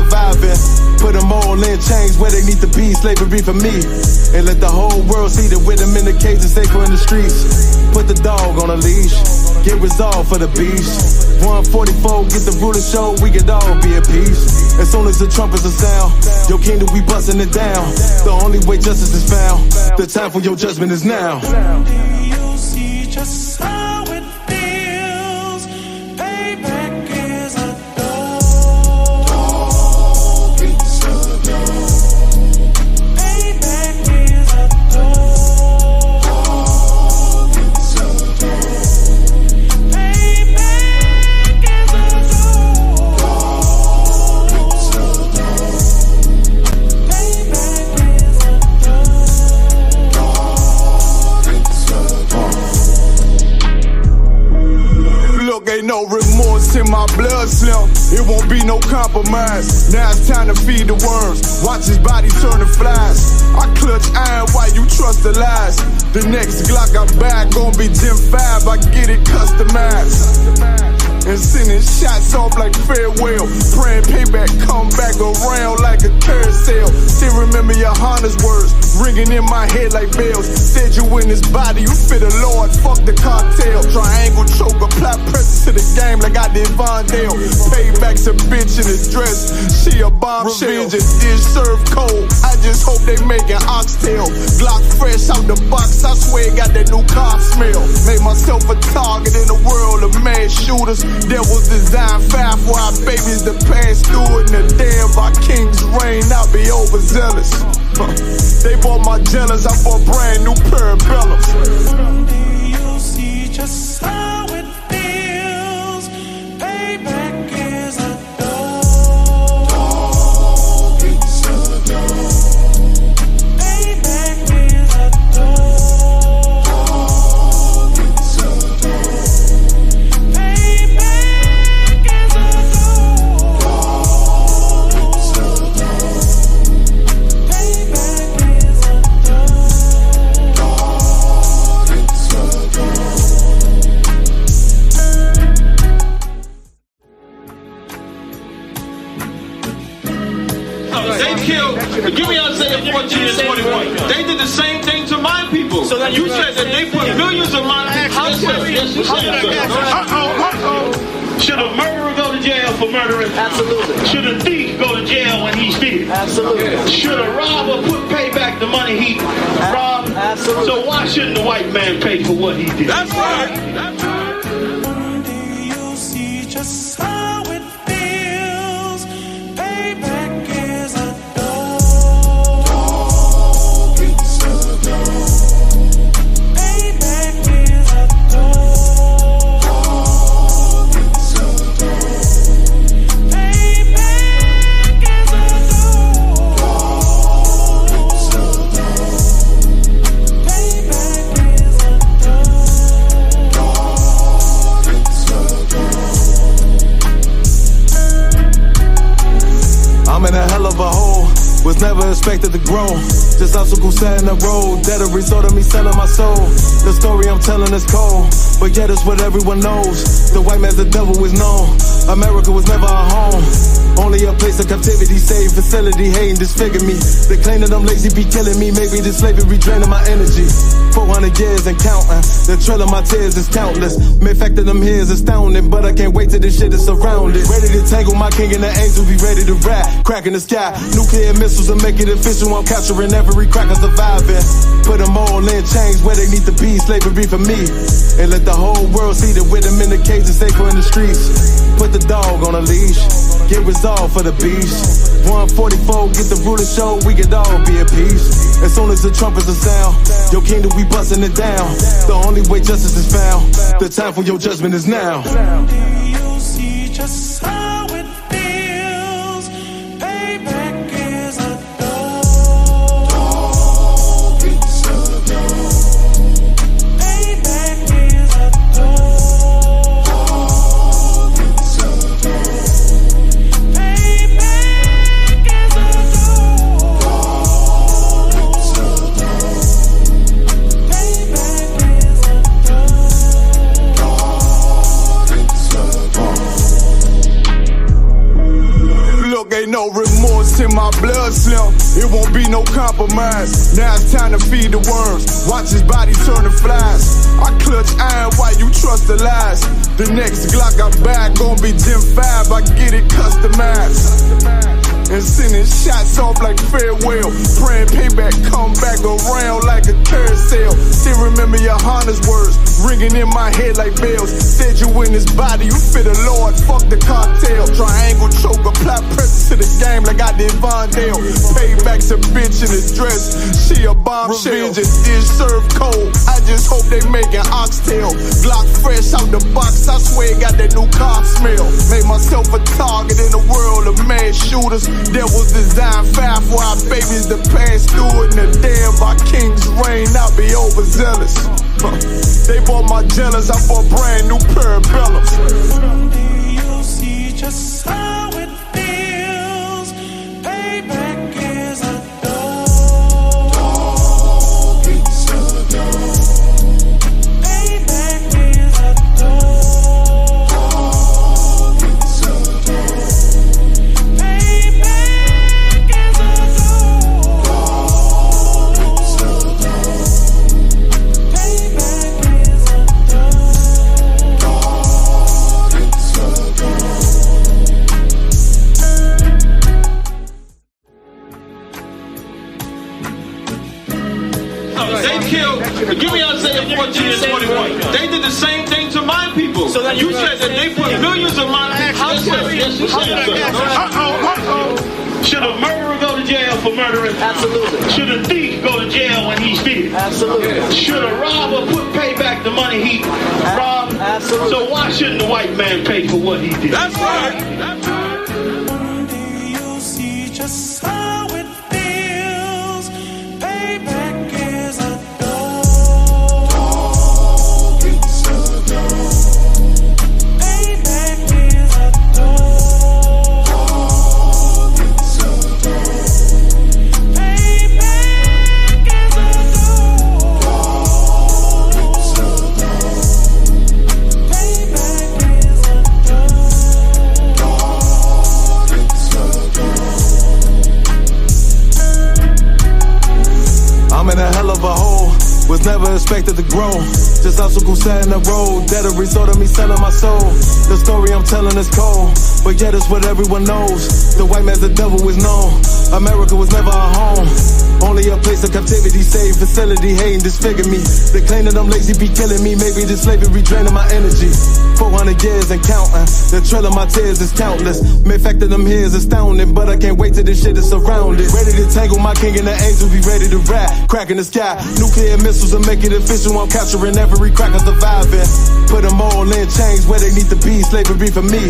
surviving. Put them all in chains where they need to be, slavery for me. And let the whole world see that with them in the cage and safer in the streets. Put the dog on a leash, get resolved for the beast. 144, get the ruler show, we could all be at peace. As soon as the trumpets are sound, your kingdom we busting it down. The only way justice is found, the time for your judgment is now. You see just how it feels. Payback is a dog. It's a dog. Payback is a dog. It's a dog. Payback is a dog. It's a dog. Payback is a Look, ain't no remorse in my blood slim. It won't be no compromise. Now it's time to feed the worms. Watch his body turn to flies. I clutch iron while you trust the lies. The next Glock I buy gon' be Gen 5. I get it customized. And sending shots off like farewell. Praying payback come back around like a carousel. Still remember your Honda's words ringing in my head like bells. Said you in this body, you fit a Lord, fuck the cartel. Triangle choke, apply pressure to the game like I did Vondale. Payback's a bitch in a dress, she a bombshell. Revenge is served cold, I just hope they making oxtail. Glock fresh out the box, I swear it got that new car smell. Made myself a target in the world of mad shooters. That was designed fast for our babies to pass through in the day of our king's reign, not be overzealous. They bought my jealous, I bought brand new parabellums. You see just how it feels. Payback is a dog. It's a dog. Payback is a dog. It's a dog. Payback is a dog. It's a dog. Payback is a dog. It's a dog. They killed, give me Isaiah 14 and 21. They did the same thing to my people. So you said that they put millions of my houses. Yes, you said, sir. Should a murderer go to jail for murdering? Absolutely. Should a thief go to jail when he steals? Absolutely. Should a robber pay back the money he robbed? Absolutely. So why shouldn't the white man pay for what he did? That's right. That's right. You see just how it feels. Payback is a dog. It's a dog. Payback is a dog. It's a dog. Payback is a dog. It's a dog. Payback is a dog. It's a dog. I'm in a hell of a hole, was never expected to grow. Just obstacle set in the road, that a result of me selling my soul. The story I'm telling is cold, but yet it's what everyone knows. The white man's the devil is known. America was never our home, only a place of captivity, safe facility, hating disfigure me. They claim that I'm lazy, be killing me. Maybe this slavery draining my energy. 400 years and counting, the trail of my tears is countless. Main fact that I'm here is astounding, but I can't wait till this shit is surrounded. Ready to tangle my king and the angels, be ready to rap. Crack in the sky, nuclear missiles and make it official. I'm capturing every cracker surviving. Put them all in chains where they need to be, slavery for me. And let the whole world see that with them in the cage and safer in the streets. Put the dog on a leash, get resolved for the beast. 144, get the ruler show, we could all be at peace. As soon as the trumpets are sound, your kingdom we busting it down. The only way justice is found, the time for your judgment is now. You see just how it feels. Payback is a dog. It's a dog. Payback is a dog. It's a dog. Payback is a dog. It's a dog. Payback is a dog. It's a dog. no remorse in my blood slim. It won't be no compromise. Now it's time to feed the worms. Watch his body turn to flies. I clutch iron while you trust the lies. The next Glock I buy gon' be Gen 5. I get it customized. And sending shots off like farewell. Praying payback come back around like a carousel. Still remember your Honda's words ringing in my head like bells. Said you in this body, you fit a Lord, fuck the cartel. Triangle choke, apply pressure to the game like I did Vondale. Payback's a bitch in a dress, she a bombshell. Revenge is served cold, I just hope they making oxtail. Glock fresh out the box, I swear it got that new cop smell. Made myself a target in a world of mad shooters. That was designed fire for our babies to pass through. In the day of our king's reign, I'll be overzealous. They bought my jealous, I bought brand new parabellums. Someday you'll see just how it feels. Payback is a dog. It's a dog. Payback is a dog. It's a dog. Payback is a dog. It's a dog. Payback is a They killed, give me Isaiah 14 and 21. They did the same thing to my people. So that you said that they put millions of my houses. Yes, you said so. Should a murderer go to jail for murdering? Absolutely. Should a thief go to jail when he steals? Absolutely. Should a robber pay back the money he robbed? Absolutely. So why shouldn't the white man pay for what he did? That's right. One day you'll see just how it feels. Payback is a dog. It's a dog. Payback is a dog. It's a dog. Payback is a dog. It's a dog. Payback is a I'm in a hell of a hole, was never expected to grow. Just Isupk sat in the road, that a result of me selling my soul. The story I'm telling is cold, but yet it's what everyone knows. The white man's the devil is known. America was never our home, only a place of captivity, safe facility, hating, disfigure me. They claim that I'm lazy, be killing me. Maybe the slavery draining my energy. 400 years and counting, the trail of my tears is countless. Main fact that I'm here is astounding, but I can't wait till this shit is surrounded. Ready to tangle my king and the angels, be ready to rap. Cracking the sky, nuclear missiles and make it official. I'm capturing every cracker surviving. Put them all in chains where they need to be, slavery for me.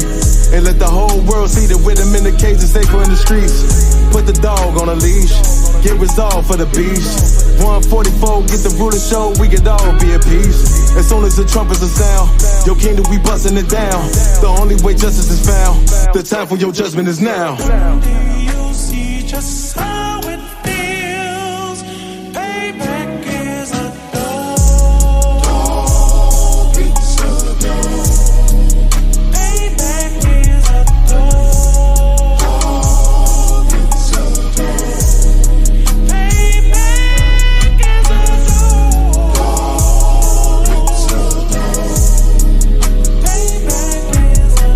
And let the whole world see that with them in the cage and safer in the streets. Put the dog on a leash, get resolved for the beast. 144, get the ruler show, we could all be at peace. As soon as the trumpets are sound, your kingdom we busting it down. The only way justice is found, the time for your judgment is now. Someday you'll see just how it feels. Payback is a dog. It's a dog. Payback is a dog. It's a dog. Payback is a dog. It's a dog. Payback is a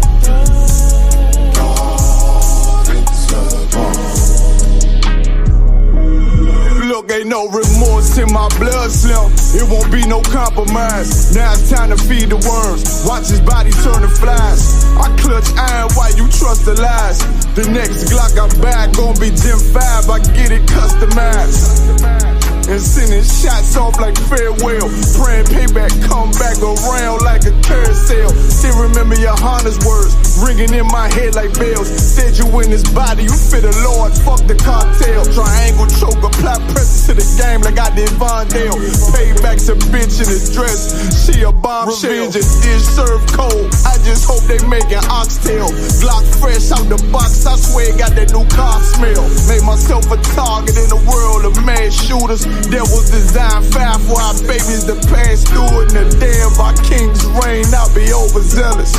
Look, ain't no remorse in my blood slim. It won't be no compromise. Now it's time to feed the worms. Watch his body turn to flies. I clutch iron while you trust the lies. The next Glock I buy gon' be Gen 5. I get it customized. And sending shots off like farewell. Praying payback come back around like a carousel. Still remember your Honda's words ringing in my head like bells. Said you in this body, you fit a Lord, fuck the cartel. Triangle choke, apply pressure to the game like I did Vondale. Payback's a bitch in a dress, she a bombshell. Revenge is served cold, I just hope they making oxtail. Glock fresh out the box, I swear it got that new cop smell. Made myself a target in a world of mad shooters. that was designed fair for our babies to pass through. In the day of our king's reign, I'll be overzealous.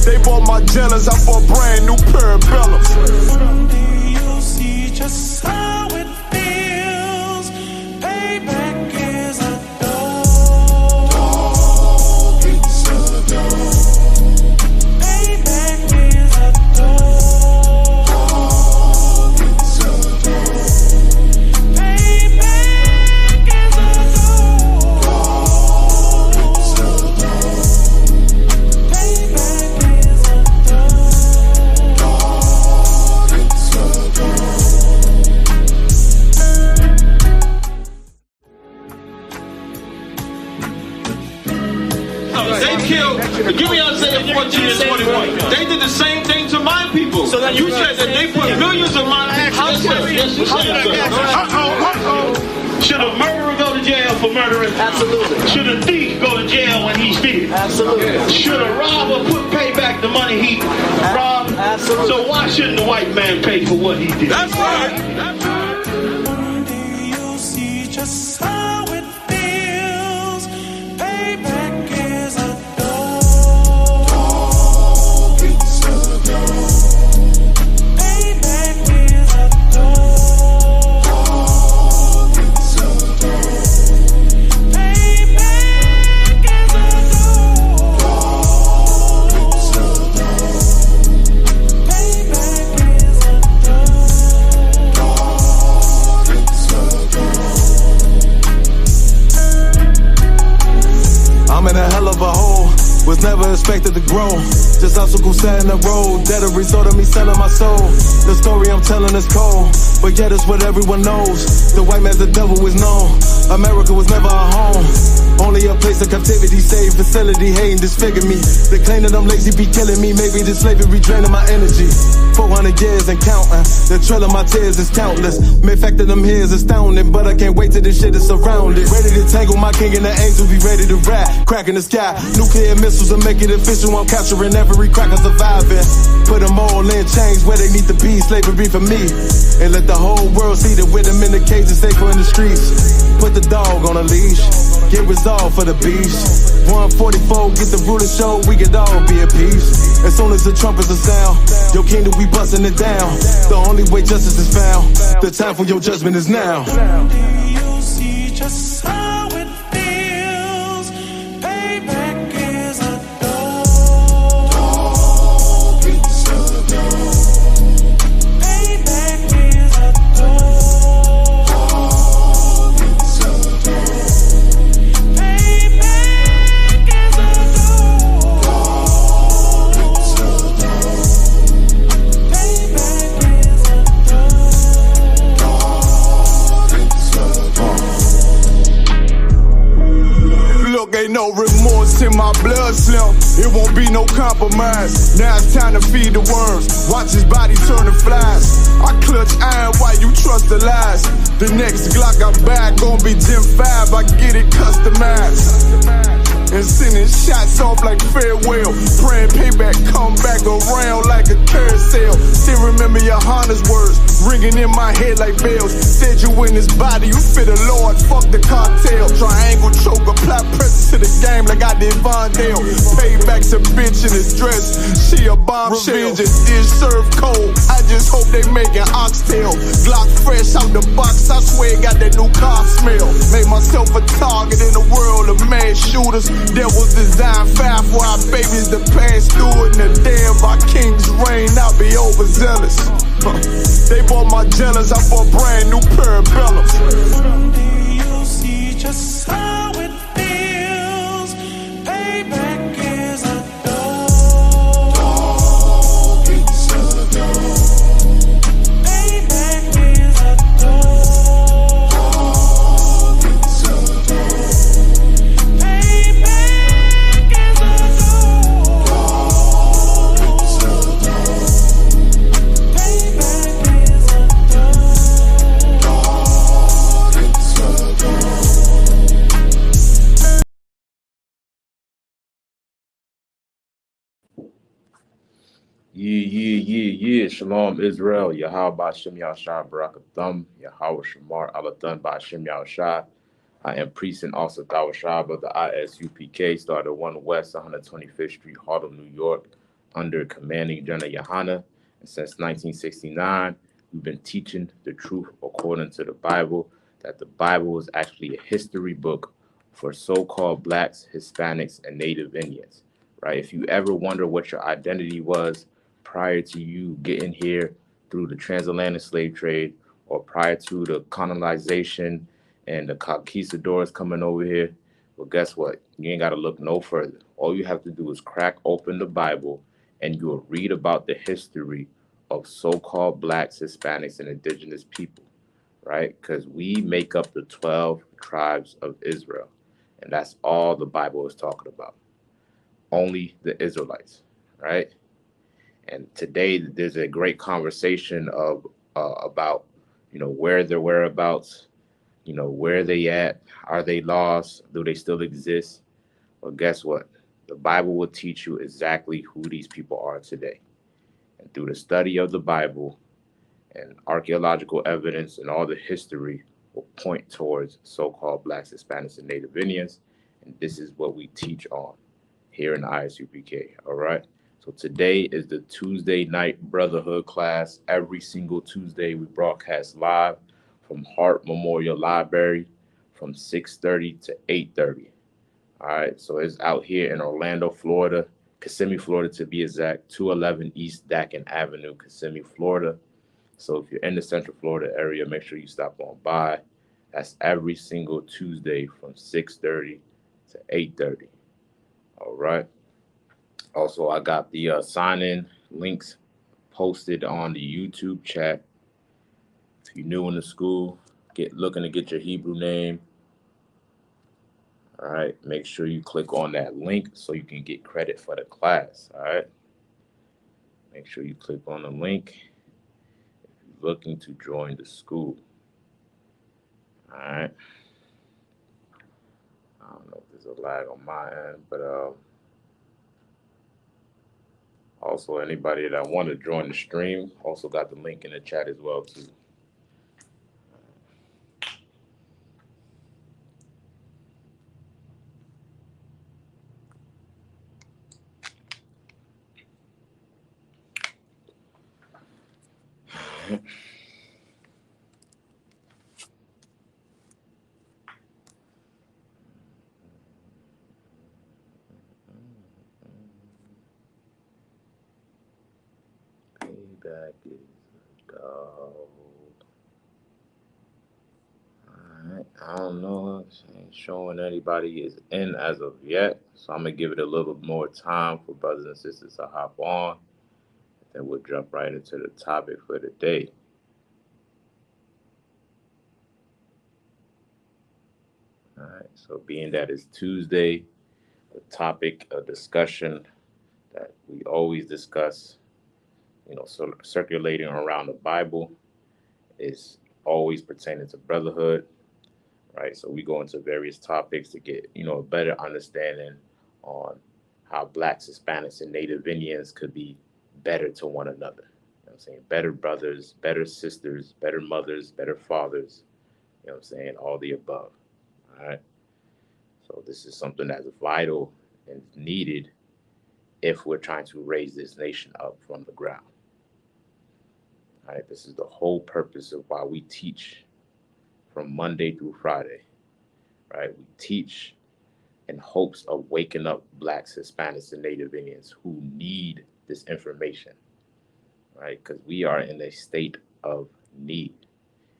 They bought my jealous, I bought brand new parabellums. Someday you'll see just how it feels. Payback is a dog. It's a dog. Payback is a dog. It's a dog. Payback is a dog. It's a dog. Payback is a dog. It's a dog. They killed, give me Isaiah 14 and 21. They did the same thing to my people. So that you said that they put millions of my houses. Yes, you said so. Should a murderer go to jail for murdering? Absolutely. Should a thief go to jail when he steals? Absolutely. Should a robber pay back the money he robbed? Absolutely. So why shouldn't the white man pay for what he did? That's right. One day you'll see just how it feels. Payback is a dog. It's a dog. Payback is a dog. It's a dog. Payback is a dog. It's a dog. Payback is a dog. It's a dog. I'm in a hell of a hole, was never expected to grow. Just Isupk sat in the road, that a result of me selling my soul. The story I'm telling is cold, but yet it's what everyone knows. The white man's the devil is known. America was never a home, only a place of captivity, safe facility, hating disfigure me. They claim that I'm lazy, be killing me. Maybe this slavery draining my energy. 400 years and counting, the trail of my tears is countless. Main fact that I'm here is astounding, but I can't wait till this shit is surrounded. Ready to tangle my king and the angels, be ready to rap. Cracking the sky, nuclear missiles and make it official. I'm capturing every cracker surviving. Put them all in chains where they need to be. Slavery for me, and let the whole world see that with them in the cage and safer in the streets. Put the dog on a leash, get resolved for the beast. 144, get the ruler show, we could all be at peace. As soon as the trumpets are sound, your kingdom we busting it down. The only way justice is found, the time for your judgment is now. Someday you'll see just how it feels. Payback is a dog. It's a dog. Payback is a dog. It's a dog. Payback is a dog. It's a dog. Payback is a dog. It's a dog. Look, ain't no remorse in my blood slim. It won't be no compromise. Now it's time to feed the worms. Watch his body turn to flies. I clutch iron while you trust the lies. The next Glock I buy gon' be Gen 5. I get it customized. And sending shots off like farewell. Praying payback come back around like a carousel. Still remember your Honda's words ringing in my head like bells. Said you in his body, you fit the Lord, fuck the cartel. Triangle choke, apply pressure to the game like I did Vondale. Payback's a bitch in his dress, she a bombshell. Revenge is served cold, I just hope they making oxtail. Glock fresh out the box, I swear it got that new car smell. Made myself a target in the world of mad shooters. That was designed fair for our babies to pass through. In the day of our king's reign, I'll be overzealous. They bought my jealous, I bought brand new parabellums. Someday you'll see just how it feels. Payback is a dog. It's a dog. Payback is a dog. It's a dog. Payback is a dog. It's a dog. Payback is a dog. It's a dog. Shalom Israel. Yahweh Shem Yahshua Barakathum. Yahweh Shamar Alathan by Shem Yahshua. I am priest and also Thawashab of the Isupk, started 1 West 125th Street, Harlem, New York, under commanding General Yohana. And since 1969, we've been teaching the truth according to the Bible, that the Bible is actually a history book for so-called blacks, Hispanics, and Native Indians, right? If you ever wonder what your identity was prior to you getting here through the transatlantic slave trade or prior to the colonization and the conquistadors coming over here, well, guess what? You ain't got to look no further. All you have to do is crack open the Bible and you'll read about the history of so-called blacks, Hispanics, and indigenous people, right? Because we make up the 12 tribes of Israel. And that's all the Bible is talking about. Only the Israelites, right? And today there's a great conversation of about, where their whereabouts, where they at, are they lost, do they still exist? Well, guess what? The Bible will teach you exactly who these people are today. And through the study of the Bible and archaeological evidence and all the history will point towards so-called blacks, Hispanics, and Native Indians. And this is what we teach on here in the Isupk, all right? So today is the Tuesday night Brotherhood class. Every single Tuesday we broadcast live from Hart Memorial Library from 6:30 to 8:30. All right, so it's out here in Orlando, Florida, Kissimmee, Florida to be exact, 211 East Dakin Avenue, Kissimmee, Florida. So if you're in the Central Florida area, make sure you stop on by. That's every single Tuesday from 6:30 to 8:30. All right. Also, I got the sign-in links posted on the YouTube chat. If you're new in the school, looking to get your Hebrew name, all right, make sure you click on that link so you can get credit for the class, all right? Make sure you click on the link if you're looking to join the school, all right? I don't know if there's a lag on my end, but also anybody that want to join the stream, also got the link in the chat as well, too. Payback is a dog. Alright, I don't know. It ain't showing anybody is in as of yet. So I'm gonna give it a little more time for brothers and sisters to hop on. Then we'll jump right into the topic for the day. Alright, so being that it's Tuesday, the topic of discussion that we always discuss, so circulating around the Bible is always pertaining to brotherhood, right? So we go into various topics to get, a better understanding on how blacks, Hispanics, and Native Indians could be better to one another. You know what I'm saying? Better brothers, better sisters, better mothers, better fathers, you know what I'm saying? All the above, all right? So this is something that's vital and needed if we're trying to raise this nation up from the ground. All right, this is the whole purpose of why we teach from Monday through Friday, right? We teach in hopes of waking up blacks, Hispanics, and Native Indians who need this information, right? Because we are in a state of need.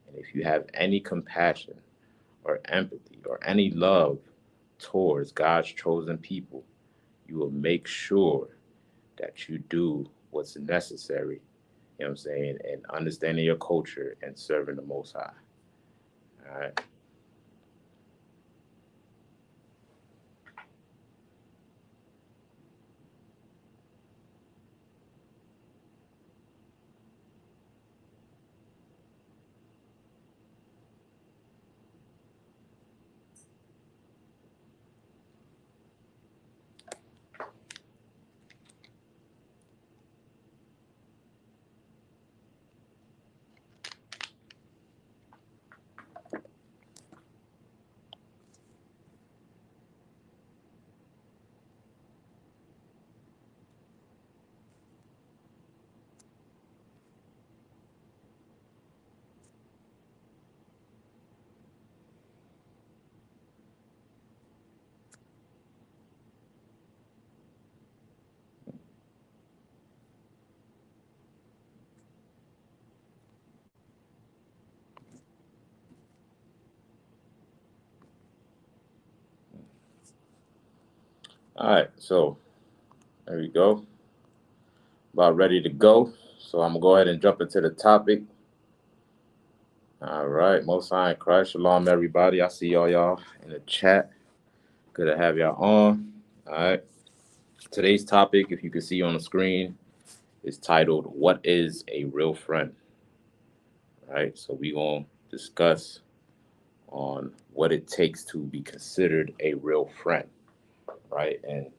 And if you have any compassion or empathy or any love towards God's chosen people, you will make sure that you do what's necessary, you know what I'm saying, and understanding your culture and serving the Most High. All right. All right, so there we go. About ready to go. So I'm gonna go ahead and jump into the topic. All right, Most High in Christ, shalom, everybody. I see y'all in the chat. Good to have y'all on. All right. Today's topic, if you can see on the screen, is titled "What is a Real Friend?" All right, so we're gonna discuss on what it takes to be considered a real friend, right? And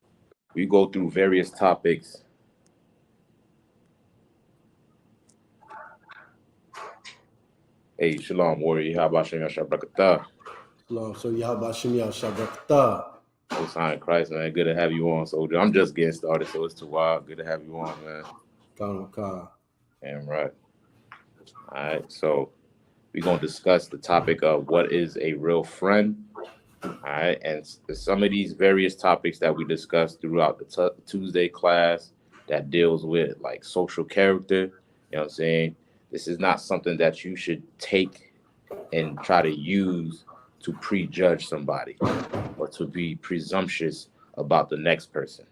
we go through various topics. Hey, shalom, warrior. How about Shem Yashabrakatah? Shalom. So Yahweh Shem Yahweh Most High in Christ, man. Good to have you on, soldier. I'm just getting started, so it's too wild. Good to have you on, man. Damn right. All right, so we're going to discuss the topic of what is a real friend. All right, and some of these various topics that we discussed throughout the Tuesday class that deals with like social character, you know what I'm saying? This is not something that you should take and try to use to prejudge somebody or to be presumptuous about the next person.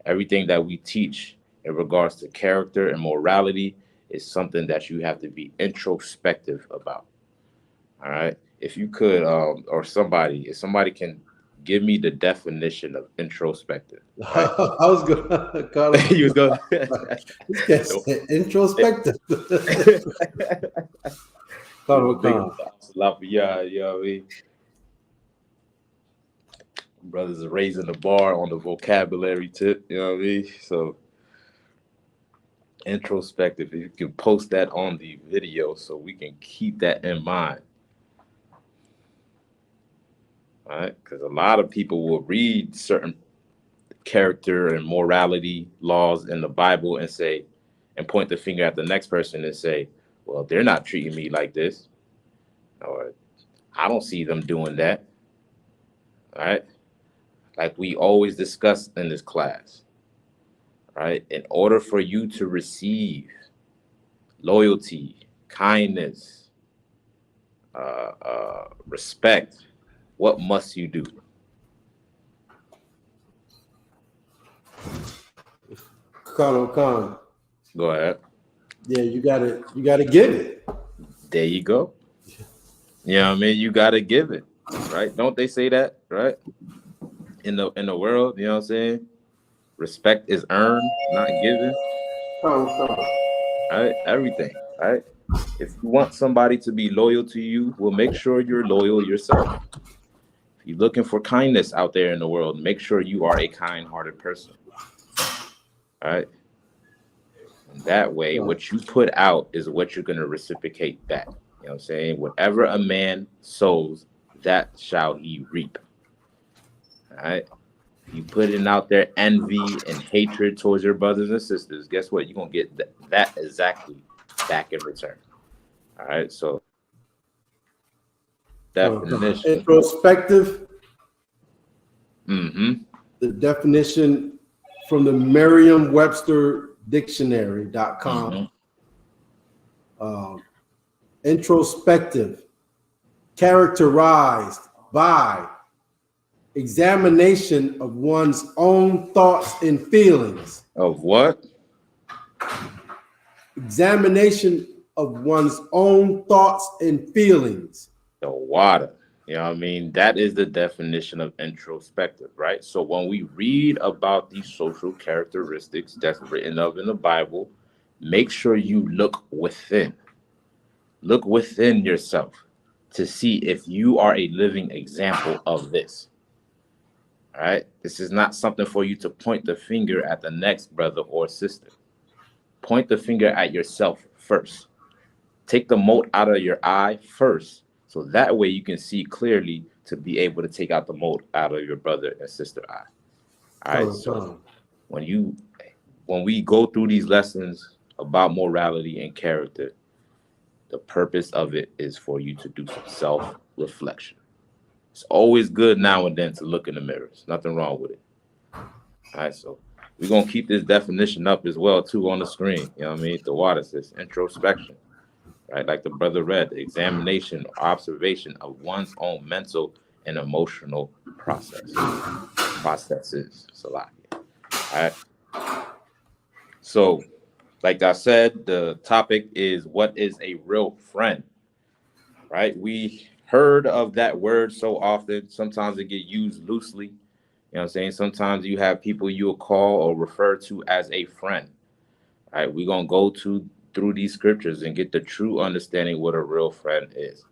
Everything that we teach in regards to character and morality is something that you have to be introspective about. All right. If you could, if somebody can give me the definition of introspective. Right? I was going to. You was going. Introspective. Brothers are raising the bar on the vocabulary tip. You know what I mean? So introspective. If you can post that on the video, so we can keep that in mind. All right, because a lot of people will read certain character and morality laws in the Bible and say, and point the finger at the next person and say, well, they're not treating me like this, or I don't see them doing that. All right, like we always discuss in this class. Right, in order for you to receive loyalty, kindness, respect, what must you do? Khan. Go ahead. Yeah, you gotta give it. There you go. You know what I mean? You gotta give it, right? Don't they say that, right? In the world, you know what I'm saying? Respect is earned, not given. All right, everything. All right. If you want somebody to be loyal to you, well, make sure you're loyal yourself. If you're looking for kindness out there in the world, make sure you are a kind-hearted person. All right. And that way, what you put out is what you're going to reciprocate back. You know what I'm saying? Whatever a man sows, that shall he reap. All right. If you put in out there envy and hatred towards your brothers and sisters, guess what? You're going to get that exactly back in return. All right. So, definition. Introspective. Mm-hmm. The definition from the Merriam-Webster Dictionary.com. Mm-hmm. Introspective, characterized by examination of one's own thoughts and feelings. Of what? Examination of one's own thoughts and feelings. The water. You know what I mean? That is the definition of introspective, right? So when we read about these social characteristics that's written of in the Bible, make sure you look within. Look within yourself to see if you are a living example of this. All right? This is not something for you to point the finger at the next brother or sister. Point the finger at yourself first. Take the mote out of your eye first. So that way you can see clearly to be able to take out the mote out of your brother and sister eye. All right. So when we go through these lessons about morality and character, the purpose of it is for you to do some self-reflection. It's always good now and then to look in the mirrors. Nothing wrong with it. All right. So we're going to keep this definition up as well, too, on the screen. You know what I mean? The water says introspection. Right, like the brother read, the examination or observation of one's own mental and emotional process. process is. Salaki. All right. So, like I said, the topic is what is a real friend, right? We heard of that word so often. Sometimes it get used loosely. You know what I'm saying? Sometimes you have people you will call or refer to as a friend. All right, we're going to go through these scriptures and get the true understanding what a real friend is.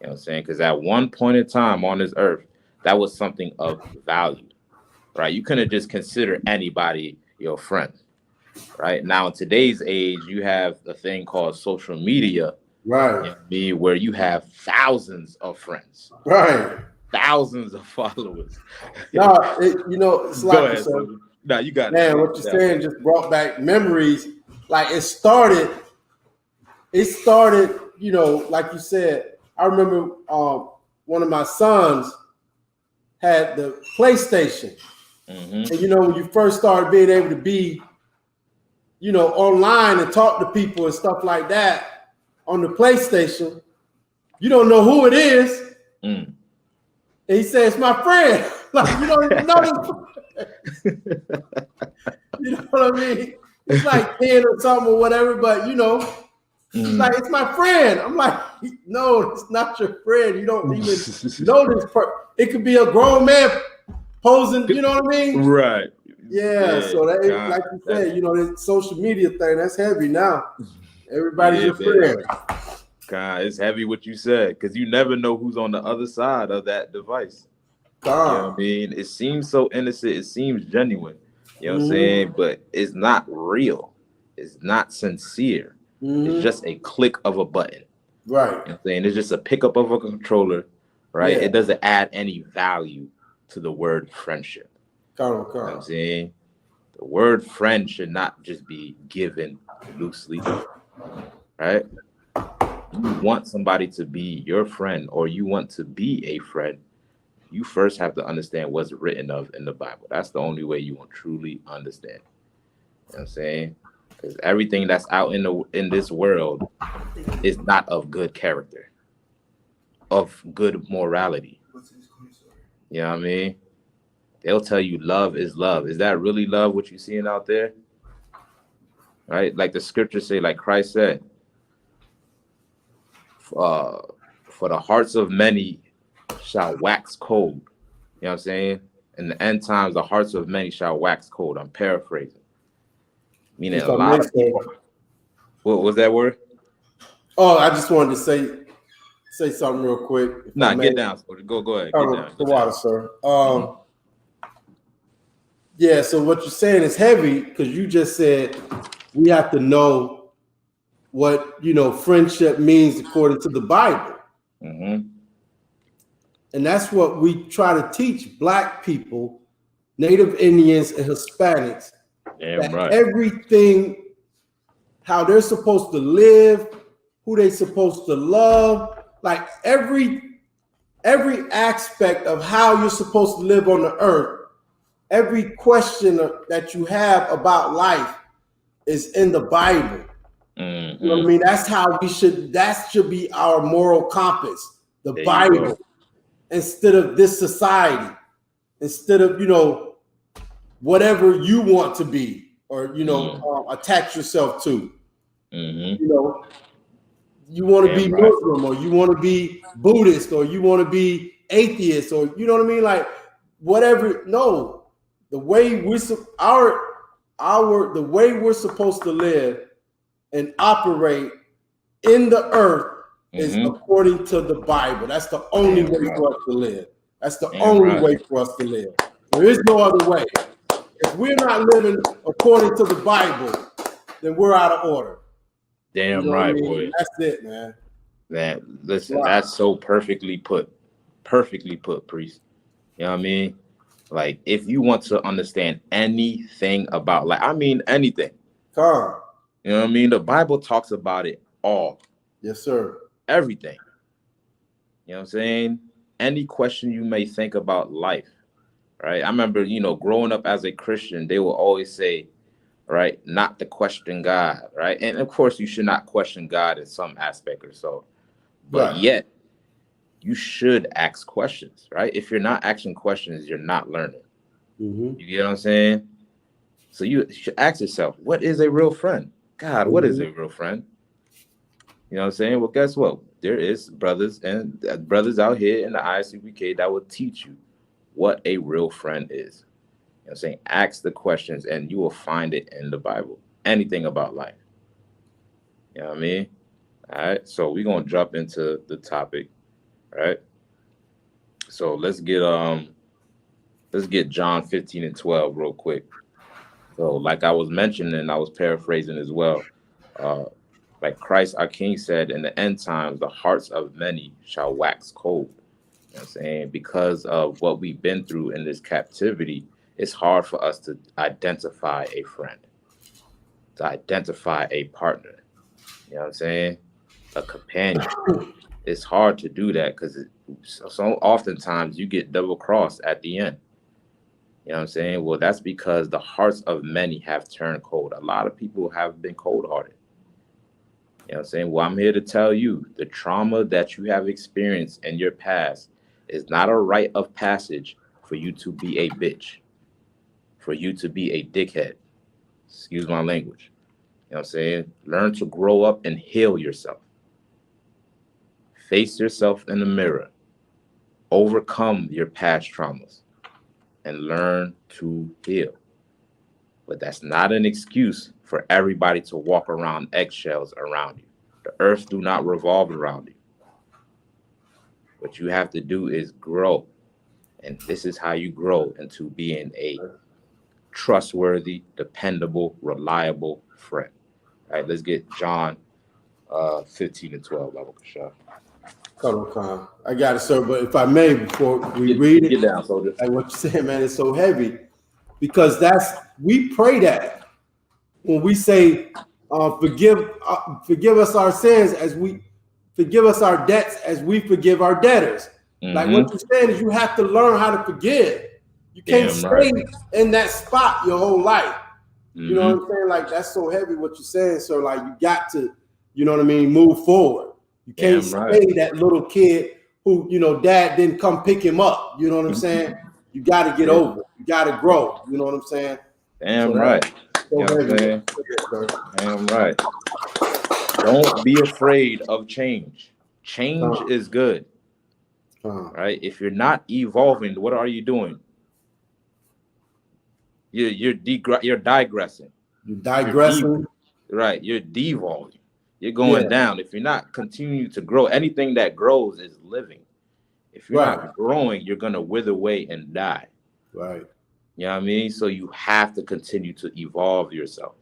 You know what I'm saying? Because at one point in time on this earth, that was something of value, right? You couldn't just consider anybody your friend. Right now, in today's age, you have a thing called social media, Right. Where you have thousands of friends, Right. thousands of followers. No, it's Go like ahead, so. No, you got Man, it. what you're saying just brought back memories. Like it started, like you said, I remember one of my sons had the PlayStation. And when you first started being able to be, online and talk to people and stuff like that on the PlayStation, you don't know who it is. And he says, my friend. Like, you don't even know this. You know what I mean? It's like 10 or something or whatever, but he's like, it's my friend. I'm like, no, it's not your friend. You don't even know this person. It could be a grown man posing, you know what I mean? Right. Yeah, so that, like you said, this social media thing, that's heavy now. Everybody's your friend. God, it's heavy what you said, because you never know who's on the other side of that device. You know what I mean? It seems so innocent, it seems genuine. You know what I'm saying? But it's not real. It's not sincere. It's just a click of a button. Right. You know what I'm saying? It's just a pickup of a controller, right? Yeah. It doesn't add any value to the word friendship. You know what I'm saying? The word friend should not just be given loosely, right? You want somebody to be your friend, or you want to be a friend, you first have to understand what's written of in the Bible. That's the only way you will truly understand. You know what I'm saying? Because everything that's out in this world is not of good character, of good morality. You know what I mean? They'll tell you love is love. Is that really love, what you're seeing out there? Right? Like the scriptures say, like Christ said, for the hearts of many shall wax cold. You know what I'm saying? In the end times, the hearts of many shall wax cold. I'm paraphrasing. Meaning a lot of people. What was that word? Oh, I just wanted to say something real quick. Nah, get down. Go ahead. Get down. The water, sir. Yeah, so what you're saying is heavy because you just said we have to know what friendship means according to the Bible. And that's what we try to teach Black people, Native Indians, and Hispanics. Everything, how they're supposed to live, who they're supposed to love, like every aspect of how you're supposed to live on the earth, every question that you have about life is in the Bible. You know what I mean? That's how that should be our moral compass, the Bible, instead of this society, instead of, whatever you want to be or, attach yourself to. You want to be Muslim, or you want to be Buddhist, or you want to be atheist, or you know what I mean? Like whatever. No, the way the way we're supposed to live and operate in the earth is according to the Bible. That's the only way for us to live. That's the only way for us to live. There is no other way. If we're not living according to the Bible, then we're out of order. Damn right, boy. That's it, man. Listen, that's so perfectly put. Perfectly put, priest. You know what I mean? Like, if you want to understand anything about anything. Come. You know what I mean? The Bible talks about it all. Yes, sir. Everything. You know what I'm saying? Any question you may think about life, right? I remember, growing up as a Christian, they will always say, right, not to question God, right? And of course, you should not question God in some aspect or so. But yet, you should ask questions, right? If you're not asking questions, you're not learning. Mm-hmm. You get what I'm saying? So you should ask yourself, what is a real friend? God, what is a real friend? You know what I'm saying? Well, guess what? There is brothers and brothers out here in the ISUPK that will teach you what a real friend is. You know what I'm saying? Ask the questions and you will find it in the Bible. Anything about life. You know what I mean? All right. So we're gonna jump into the topic. All right. So let's get John 15 and 12 real quick. So like I was mentioning, I was paraphrasing as well. Like Christ our King said, in the end times, the hearts of many shall wax cold. You know what I'm saying? Because of what we've been through in this captivity, it's hard for us to identify a friend, to identify a partner. You know what I'm saying? A companion. It's hard to do that because so oftentimes you get double crossed at the end. You know what I'm saying? Well, that's because the hearts of many have turned cold. A lot of people have been cold hearted. You know what I'm saying? Well, I'm here to tell you the trauma that you have experienced in your past is not a rite of passage for you to be a bitch, for you to be a dickhead. Excuse my language. You know what I'm saying? Learn to grow up and heal yourself. Face yourself in the mirror. Overcome your past traumas and learn to heal. But that's not an excuse for everybody to walk around eggshells around you. The earth do not revolve around you. What you have to do is grow. And this is how you grow into being a trustworthy, dependable, reliable friend. All right, let's get John 15 and 12. Come. I got it, sir. But if I may, before we read it, get down, soldier. like what you said, man, it's so heavy because we pray that when we say, forgive us our sins as we forgive us our debts as we forgive our debtors. Mm-hmm. Like what you're saying is you have to learn how to forgive. You can't stay in that spot your whole life. Mm-hmm. You know what I'm saying? Like that's so heavy what you're saying. So like you got to, you know what I mean, move forward. You can't stay that little kid who, you know, dad didn't come pick him up. You know what I'm saying? You got to get over. You got to grow. You know what I'm saying? Damn right. You know what I'm saying? Damn right. Don't be afraid of change. Change is good. Right? If you're not evolving, what are you doing? You're digressing. You're digressing. Right. You're devolving. You're going down. If you're not continuing to grow, anything that grows is living. If you're not growing, you're going to wither away and die. Right. You know what I mean? So you have to continue to evolve yourself.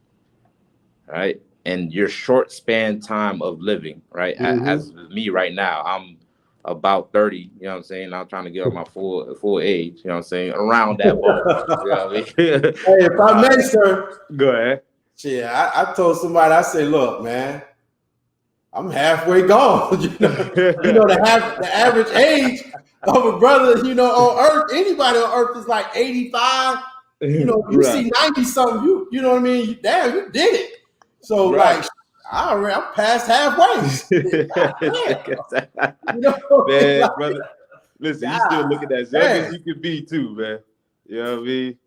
Right. And your short span time of living, right? Mm-hmm. As me right now, I'm about 30, you know what I'm saying? I'm trying to get on my full age, you know what I'm saying? Around that ballpark. You know what I mean? Hey, if I may, sir. Go ahead. Yeah, I told somebody, I said, look, man, I'm halfway gone. You know the average age of a brother, you know, on earth, anybody on earth is like 85. You know, you see 90 something, you know what I mean? You did it. So like I'm past halfway. You know, man, like, brother. Listen, you still looking as young as you can be too, man. You know what I mean?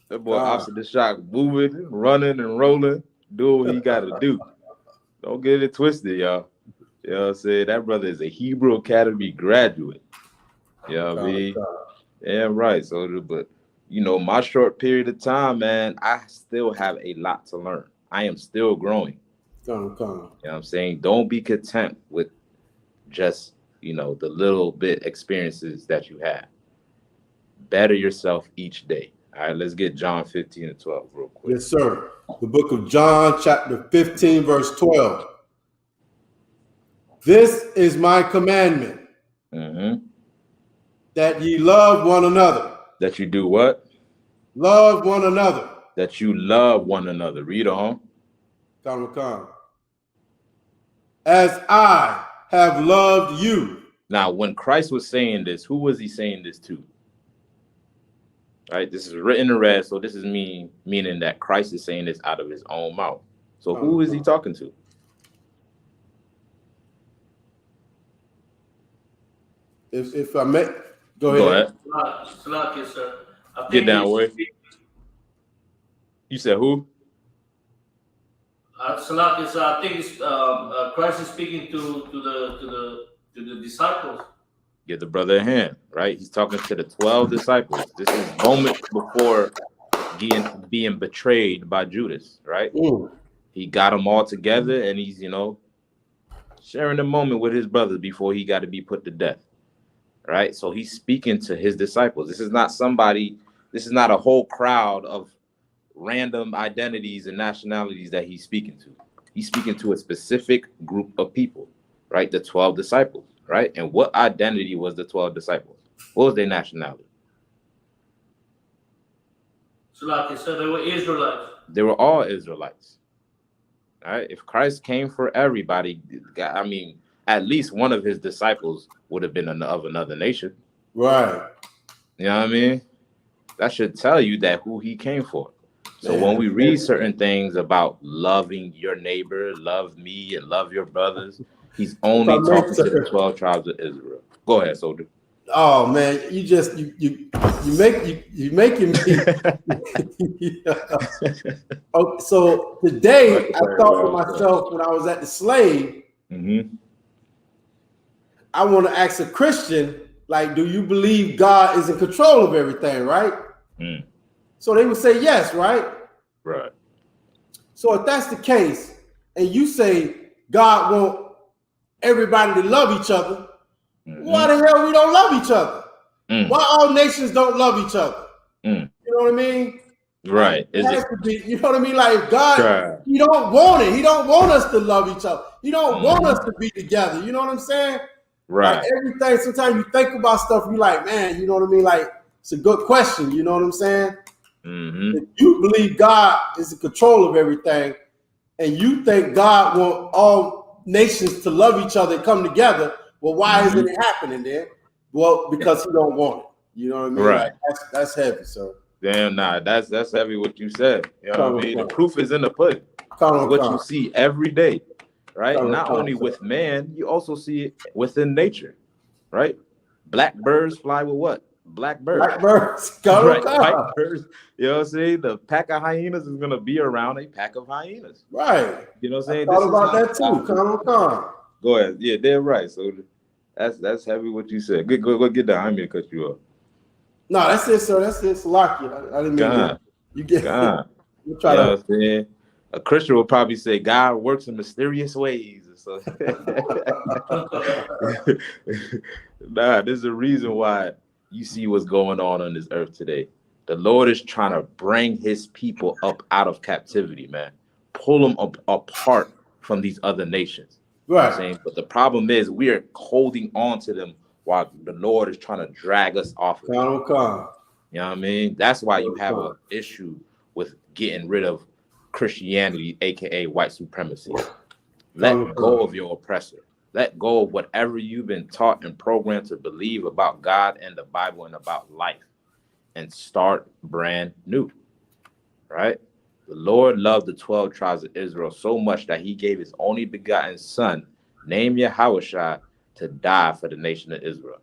That boy opposite the shock, moving, running, and rolling, doing what he gotta do. Don't get it twisted, y'all. You know what I'm saying? That brother is a Hebrew Academy graduate. You know what I mean? Damn right. So, but you know, my short period of time, man, I still have a lot to learn. I am still growing. You know what I'm saying? Don't be content with just, you know, the little bit experiences that you have. Better yourself each day. All right, let's get John 15 and 12 real quick. Yes, sir. The book of John, chapter 15, verse 12. This is my commandment, that ye love one another. That you do what? Love one another. That you love one another. Read on. Come. As I have loved you. Now, when Christ was saying this, who was he saying this to? Right, this is written in red, so this is meaning that Christ is saying this out of his own mouth. So who is he talking to? If I may, go ahead. Salakia, sir. Get down, way. You said who? Salak is. I think it's Christ is speaking to the disciples. Give the brother a hand, right? He's talking to the 12 disciples. This is moments before being betrayed by Judas, right? He got them all together, and he's, sharing the moment with his brothers before he got to be put to death, right? So he's speaking to his disciples. This is not a whole crowd of random identities and nationalities that he's speaking to. He's speaking to a specific group of people, right? The 12 disciples, right? And what identity was the 12 disciples? What was their nationality? So they were Israelites. They were all Israelites. All right. If Christ came for everybody, I mean, at least one of his disciples would have been of another nation. Right. You know what I mean? That should tell you that who he came for. So when we read certain things about loving your neighbor, love me and love your brothers, he's only talking to the 12 tribes of Israel. Go ahead, soldier. Oh man, you making me. Okay, so today I thought to myself when I was at the slave, I want to ask a Christian, like, do you believe God is in control of everything, right? So they would say yes, right? Right. So if that's the case, and you say God wants everybody to love each other, why the hell we don't love each other? Why all nations don't love each other? You know what I mean? Right. It has to be, you know what I mean? Like God, he don't want it. He don't want us to love each other. He don't want us to be together. You know what I'm saying? Right. Like everything, sometimes you think about stuff, you like, man, you know what I mean? Like, it's a good question. You know what I'm saying? If you believe God is in control of everything, and you think God wants all nations to love each other and come together, well, why isn't it happening then? Well, because he don't want it. You know what I mean? Right. Like, that's heavy, sir. Damn, nah, that's heavy what you said. You know what I mean? The proof is in the pudding. What you see every day, right? Not only with man, you also see it within nature, right? Black birds fly with what? Black birds. Black birds. Right. White birds. You know what I'm saying? The pack of hyenas is gonna be around a pack of hyenas. Right. You know what I'm saying? I thought about that too. Go ahead. Yeah, they're right. So that's heavy what you said. Go get down. I didn't mean to cut you off. No, that's it, sir. That's it. Salaki. I didn't mean to. You get God. You try know what I'm saying? A Christian will probably say God works in mysterious ways. So nah, there's a reason why you see what's going on this earth today. The Lord is trying to bring his people up out of captivity, man. Pull them apart from these other nations. Right. You know what I'm saying? But the problem is we are holding on to them while the Lord is trying to drag us off of them. You know what I mean? That's why you have an issue with getting rid of Christianity, aka white supremacy. Let go of your oppressor. Let go of whatever you've been taught and programmed to believe about God and the Bible and about life, and start brand new, right? The Lord loved the 12 tribes of Israel so much that he gave his only begotten son, named Yahushua, to die for the nation of Israel.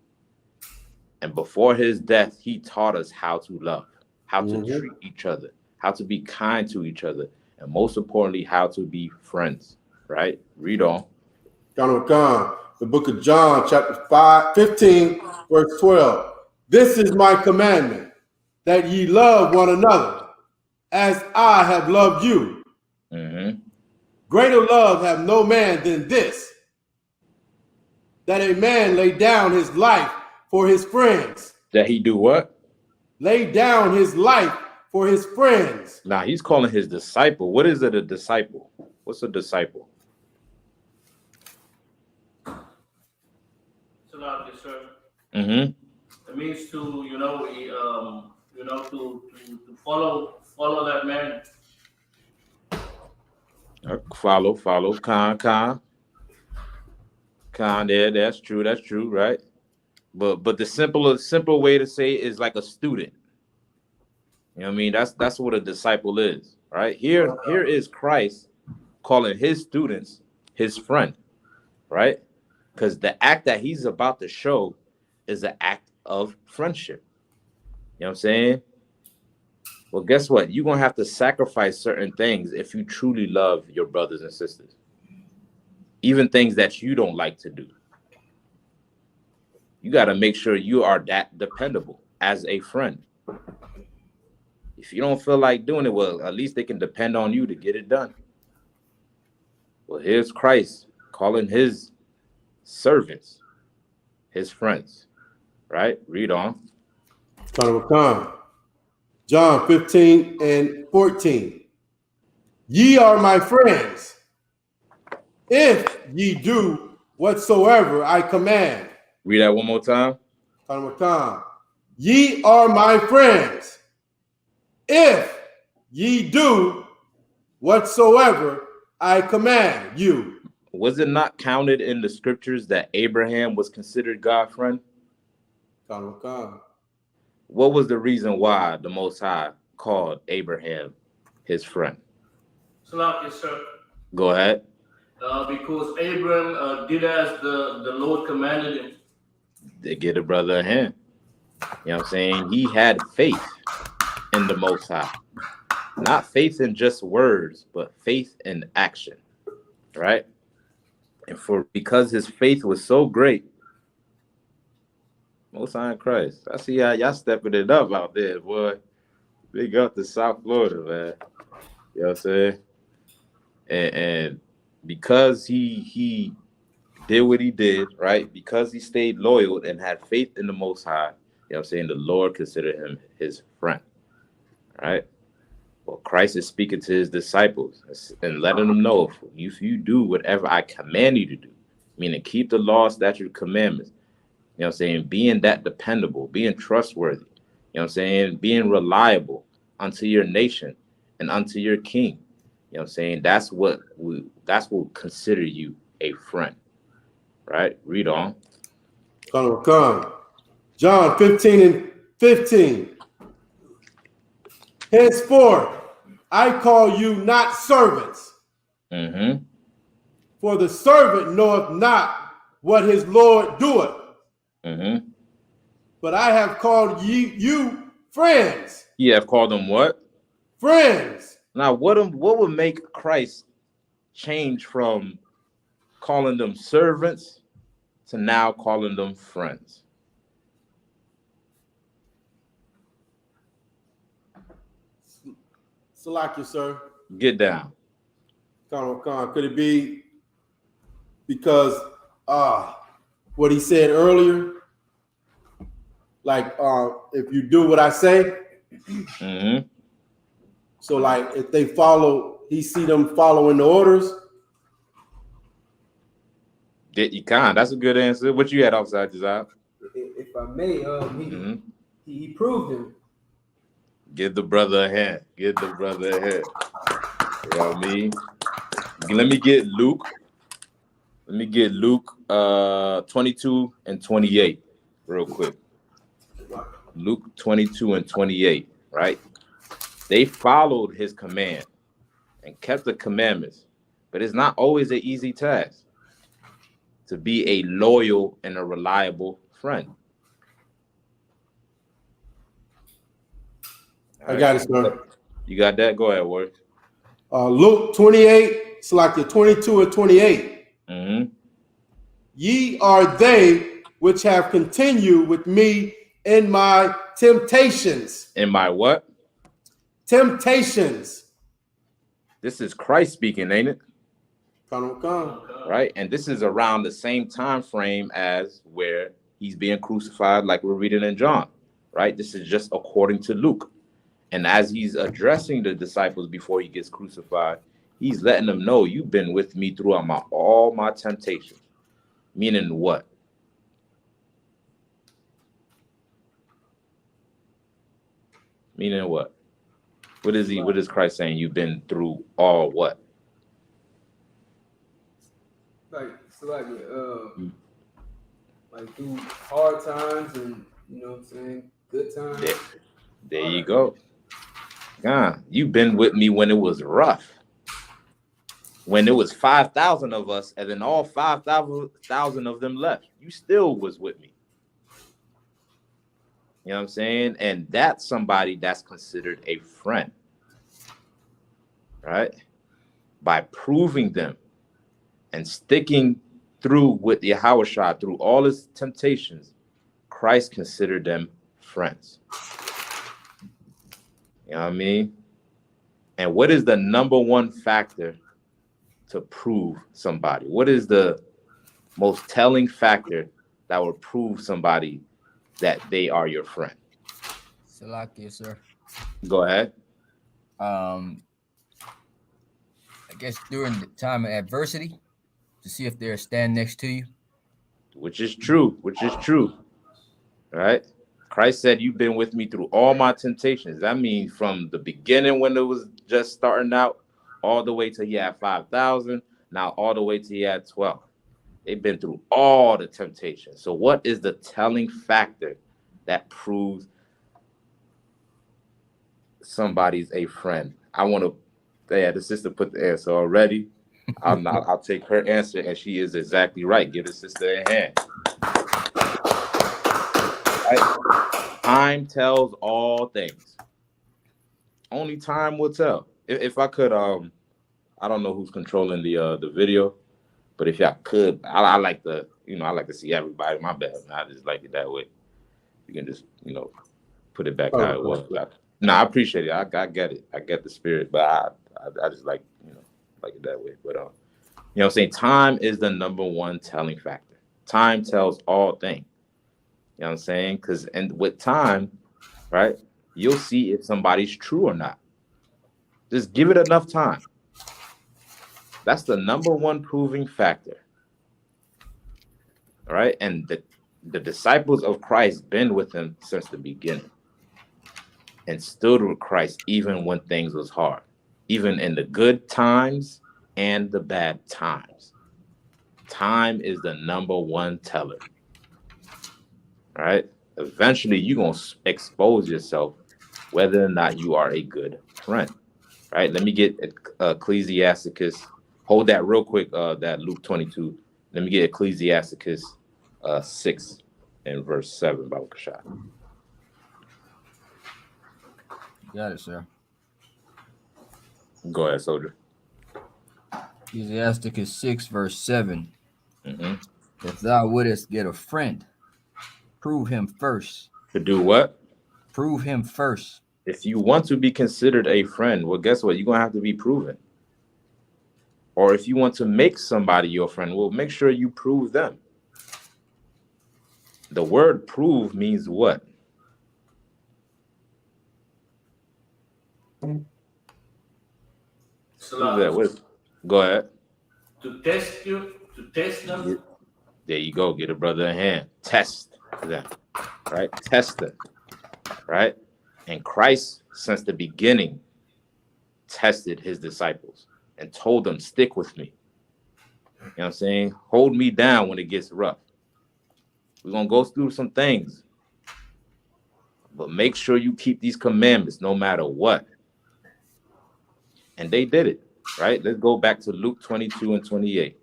And before his death, he taught us how to love, how to treat each other, how to be kind to each other, and most importantly, how to be friends, right? Read on. The book of John, chapter 15, verse 12. This is my commandment, that ye love one another, as I have loved you. Greater love have no man than this, that a man lay down his life for his friends. That he do what? Lay down his life for his friends. Now he's calling his disciple. What is it, a disciple? What's a disciple? It means to, to follow that man. Follow. Con, there, that's true, right? But the simple way to say it is like a student. You know what I mean? That's what a disciple is, right? Here is Christ calling his students his friend, right? Because the act that he's about to show is an act of friendship. You know what I'm saying? Well, guess what? You're going to have to sacrifice certain things if you truly love your brothers and sisters, even things that you don't like to do. You got to make sure you are that dependable as a friend. If you don't feel like doing it, well, at least they can depend on you to get it done. Well, here's Christ calling his servants his friends, right? Read on. John 15 and 14. Ye are my friends, if ye do whatsoever I command. Read that one more time. Ye are my friends, if ye do whatsoever I command you. Was it not counted in the scriptures that Abraham was considered God's friend? What was the reason why the Most High called Abraham his friend? Yes, sir. Go ahead. Because Abraham did as the Lord commanded him. They get a brother a hand. You know what I'm saying? He had faith in the Most High. Not faith in just words, but faith in action. Right? And because his faith was so great, Most High in Christ. I see how y'all stepping it up out there, boy. Big up to South Florida, man. You know what I'm saying? And because he did what he did, right? Because he stayed loyal and had faith in the Most High, you know what I'm saying? The Lord considered him his friend, right? Well, Christ is speaking to his disciples and letting them know, if you do whatever I command you to do, meaning keep the law, statute, commandments, you know what I'm saying? Being that dependable, being trustworthy, you know what I'm saying? Being reliable unto your nation and unto your king. You know what I'm saying? That's what we'll consider you a friend. Right? Read on. John 15 and 15. Henceforth, I call you not servants. Mm-hmm. For the servant knoweth not what his Lord doeth. Mm-hmm. But I have called you friends. You have called them what? Friends. Now, what would make Christ change from calling them servants to now calling them friends? Salakia, sir. Get down. Could it be because what he said earlier? Like, if you do what I say. Mm-hmm. So, like, if they follow, he see them following the orders. You can. That's a good answer. What you had outside, Josiah? If I may, he proved him. Give the brother a hand. Give the brother a hand. You know what I mean? Let me get Luke. Let me get Luke 22 and 28 real quick. Luke 22 and 28, right? They followed his command and kept the commandments, but it's not always an easy task to be a loyal and a reliable friend. I got it, sir. You got that? Go ahead, Ward. Luke 28, Salakia 22 and 28. Mm-hmm. Ye are they which have continued with me in my temptations. In my what? Temptations. This is Christ speaking, ain't it? Come. Right? And this is around the same time frame as where he's being crucified, like we're reading in John, right? This is just according to Luke. And as he's addressing the disciples before he gets crucified, he's letting them know, you've been with me throughout all my temptations. Meaning what? Meaning what? What is Christ saying? You've been through all what? Like through hard times and, you know what I'm saying, good times. There you go. God, you've been with me when it was rough. When there was 5,000 of us, and then all 5,000 of them left. You still was with me. You know what I'm saying? And that's somebody that's considered a friend, right? By proving them and sticking through with Yahushua through all his temptations, Christ considered them friends. You know what I mean? And what is the number one factor to prove somebody? What is the most telling factor that will prove somebody that they are your friend? Salakia, sir. Go ahead. I guess during the time of adversity, to see if they'll stand next to you. Which is true. Right? Christ said, you've been with me through all my temptations. That means from the beginning when it was just starting out, all the way till he had 5,000, now all the way till he had 12. They've been through all the temptations. So what is the telling factor that proves somebody's a friend? I want to, the sister put the answer already. I'll take her answer, and she is exactly right. Give the sister a hand. Right? Time tells all things. Only time will tell. If I could, I don't know who's controlling the video, but if y'all could, I like to, I like to see everybody. My bad, I just like it that way. You can just, put it back how it was. No, I appreciate it. I get it. I get the spirit, but I just like, like it that way. But what I'm saying, time is the number one telling factor. Time tells all things. You know what I'm saying? And with time, right, you'll see if somebody's true or not. Just give it enough time. That's the number one proving factor. All right. And the disciples of Christ been with him since the beginning and stood with Christ even when things was hard, even in the good times and the bad times. Time is the number one teller. All right. Eventually, you're going to expose yourself whether or not you are a good friend. Right. Let me get Ecclesiasticus. Hold that real quick, that Luke 22. Let me get Ecclesiasticus 6 and verse 7, Baba Kashad. Got it, sir. Go ahead, soldier. Ecclesiasticus 6, verse 7. Mm-hmm. If thou wouldest get a friend, prove him first. To do what? Prove him first. If you want to be considered a friend, well, guess what? You're going to have to be proven. Or if you want to make somebody your friend, well, make sure you prove them. The word prove means what? Go ahead. To test you, to test them. There you go. Get a brother a hand. Test them. Right? Test them. Right? And Christ, since the beginning, tested his disciples and told them, stick with me. You know what I'm saying? Hold me down when it gets rough. We're going to go through some things. But make sure you keep these commandments no matter what. And they did it, right? Let's go back to Luke 22 and 28.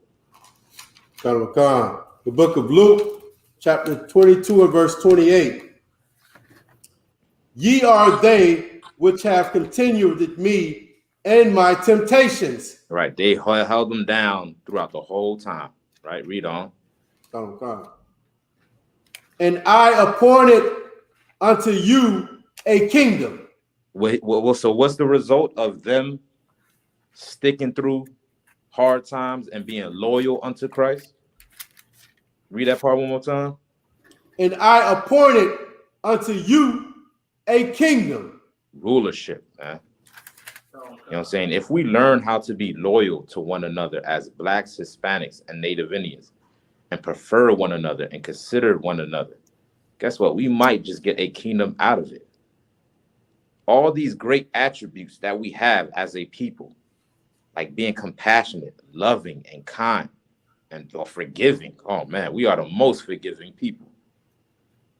The book of Luke, chapter 22 and verse 28. Ye are they which have continued with me in my temptations. Right. They held them down throughout the whole time. Right. Read on. And I appointed unto you a kingdom. So what's the result of them sticking through hard times and being loyal unto Christ? Read that part one more time. And I appointed unto you a kingdom. Rulership, man. You know what I'm saying? If we learn how to be loyal to one another as Blacks, Hispanics, and Native Indians, and prefer one another and consider one another, guess what? We might just get a kingdom out of it. All these great attributes that we have as a people, like being compassionate, loving, and kind, and forgiving. Oh, man, we are the most forgiving people.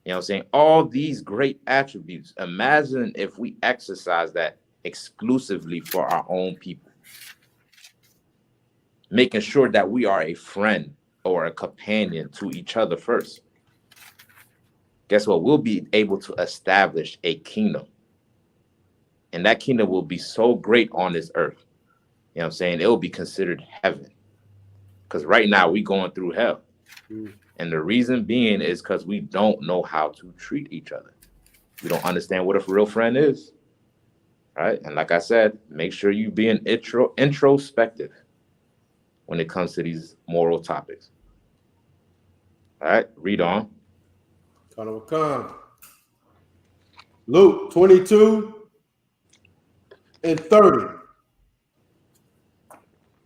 You know what I'm saying? All these great attributes. Imagine if we exercise that exclusively for our own people. Making sure that we are a friend or a companion to each other first. guess what? We'll be able to establish a kingdom. And that kingdom will be so great on this earth. You know what I'm saying? It will be considered heaven. Because right now we're going through hell. And the reason being is because we don't know how to treat each other. We don't understand what a real friend is. Right? And like I said, make sure you be introspective when it comes to these moral topics. All right, read on. Luke 22:30.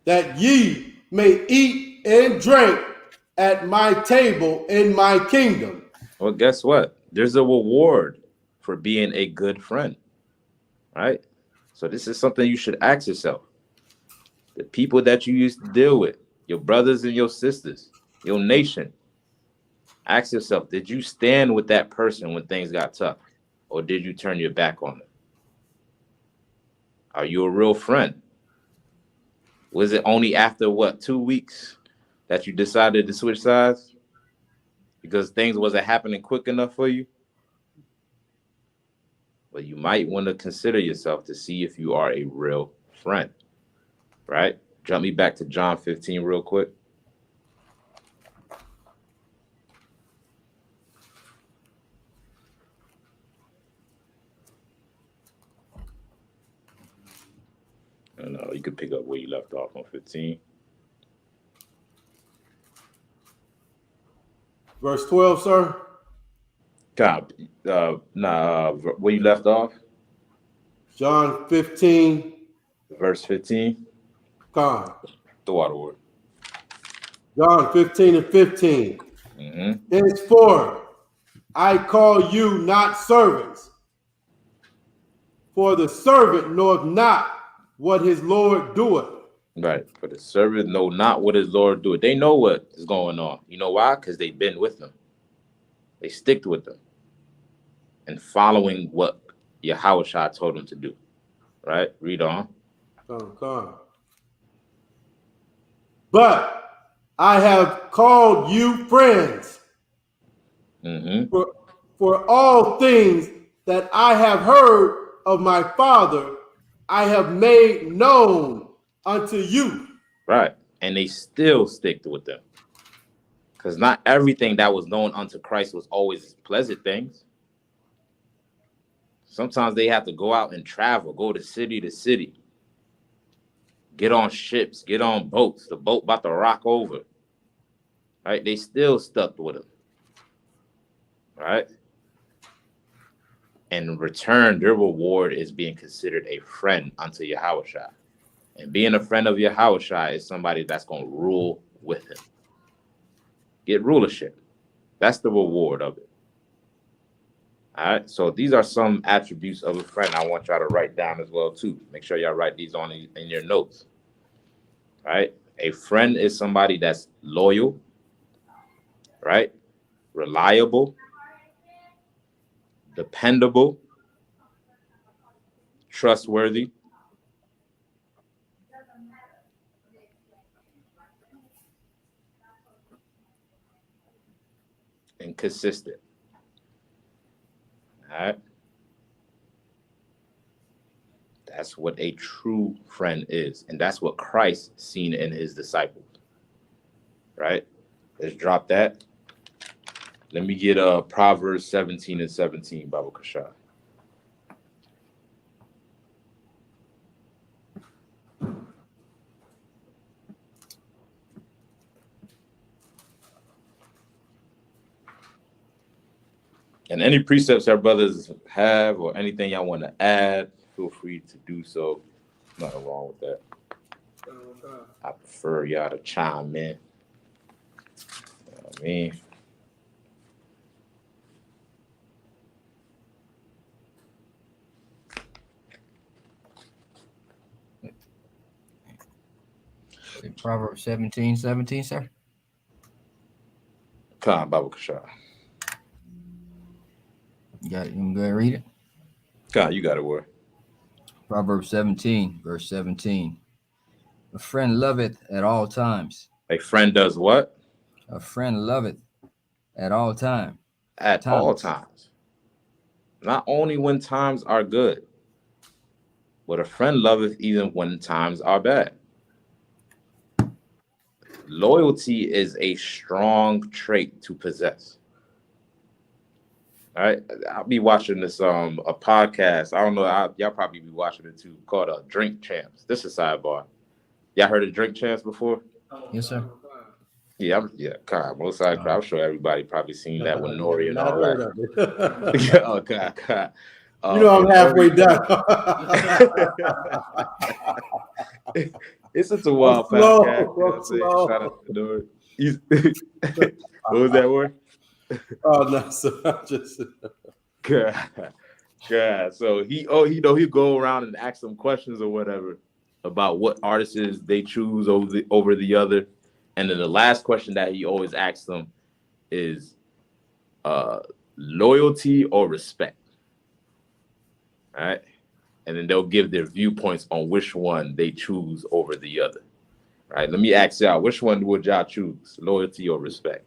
That ye may eat and drink at my table in my kingdom. Well, guess what? There's a reward for being a good friend. Right? So this is something you should ask yourself. The people that you used to deal with, your brothers and your sisters, your nation. Ask yourself, did you stand with that person when things got tough? Or did you turn your back on them? Are you a real friend? Was it only after, 2 weeks that you decided to switch sides? Because things wasn't happening quick enough for you? But you might want to consider yourself to see if you are a real friend. Right? Jump me back to John 15 real quick. And you can pick up where you left off on 15. Verse 12, sir. God, where you left off? John 15. Verse 15. God. The water word. John 15:15. Henceforth, I call you not servants, for the servant knoweth not what his Lord doeth. Right. For the servant know not what his Lord doeth. They know what is going on. You know why? Because they've been with them. They sticked with them. And following what Yahweh told them to do. Right? Read on. But I have called you friends. For all things that I have heard of my Father, I have made known unto you. Right. And they still stick with them. Because not everything that was known unto Christ was always pleasant things. Sometimes they have to go out and travel, go to city, get on ships, get on boats. The boat about to rock over. Right? They still stuck with him. Right? In return, their reward is being considered a friend unto Yahweh. And being a friend of Yahweh is somebody that's going to rule with him. Get rulership. That's the reward of it. All right. So these are some attributes of a friend I want y'all to write down as well, too. Make sure y'all write these on in your notes. All right. A friend is somebody that's loyal, right? Reliable, dependable, trustworthy, and consistent. All right. That's what a true friend is. And that's what Christ seen in his disciples. Right? Let's drop that. Let me get Proverbs 17:17, Baba Kasha. And any precepts our brothers have or anything y'all want to add, feel free to do so. Nothing wrong with that. I prefer y'all to chime in. You know what I mean? Proverbs 17:17, sir. Come on, Baba Kasha. You got it. You can go ahead and read it. God, you got it, word. Proverbs 17, verse 17. A friend loveth at all times. A friend does what? A friend loveth at all time. At all times. Not only when times are good, but a friend loveth even when times are bad. Loyalty is a strong trait to possess. All right, I'll be watching this a podcast. I don't know, y'all probably be watching it too, called Drink Champs. This is sidebar. Y'all heard of Drink Champs before? Yes, sir. Yeah, God, most I'm sure everybody probably seen that with Nori and Not all heard that. of it. Yeah, oh God. You know I'm halfway done. It's such a wild slow, podcast. You know what I'm saying? slow. Shout out to Nori. What was that word? Oh no, so I'm just God. So he'll go around and ask some questions or whatever about what artists they choose over the other. And then the last question that he always asks them is loyalty or respect. All right. And then they'll give their viewpoints on which one they choose over the other. All right. Let me ask y'all, which one would y'all choose? Loyalty or respect?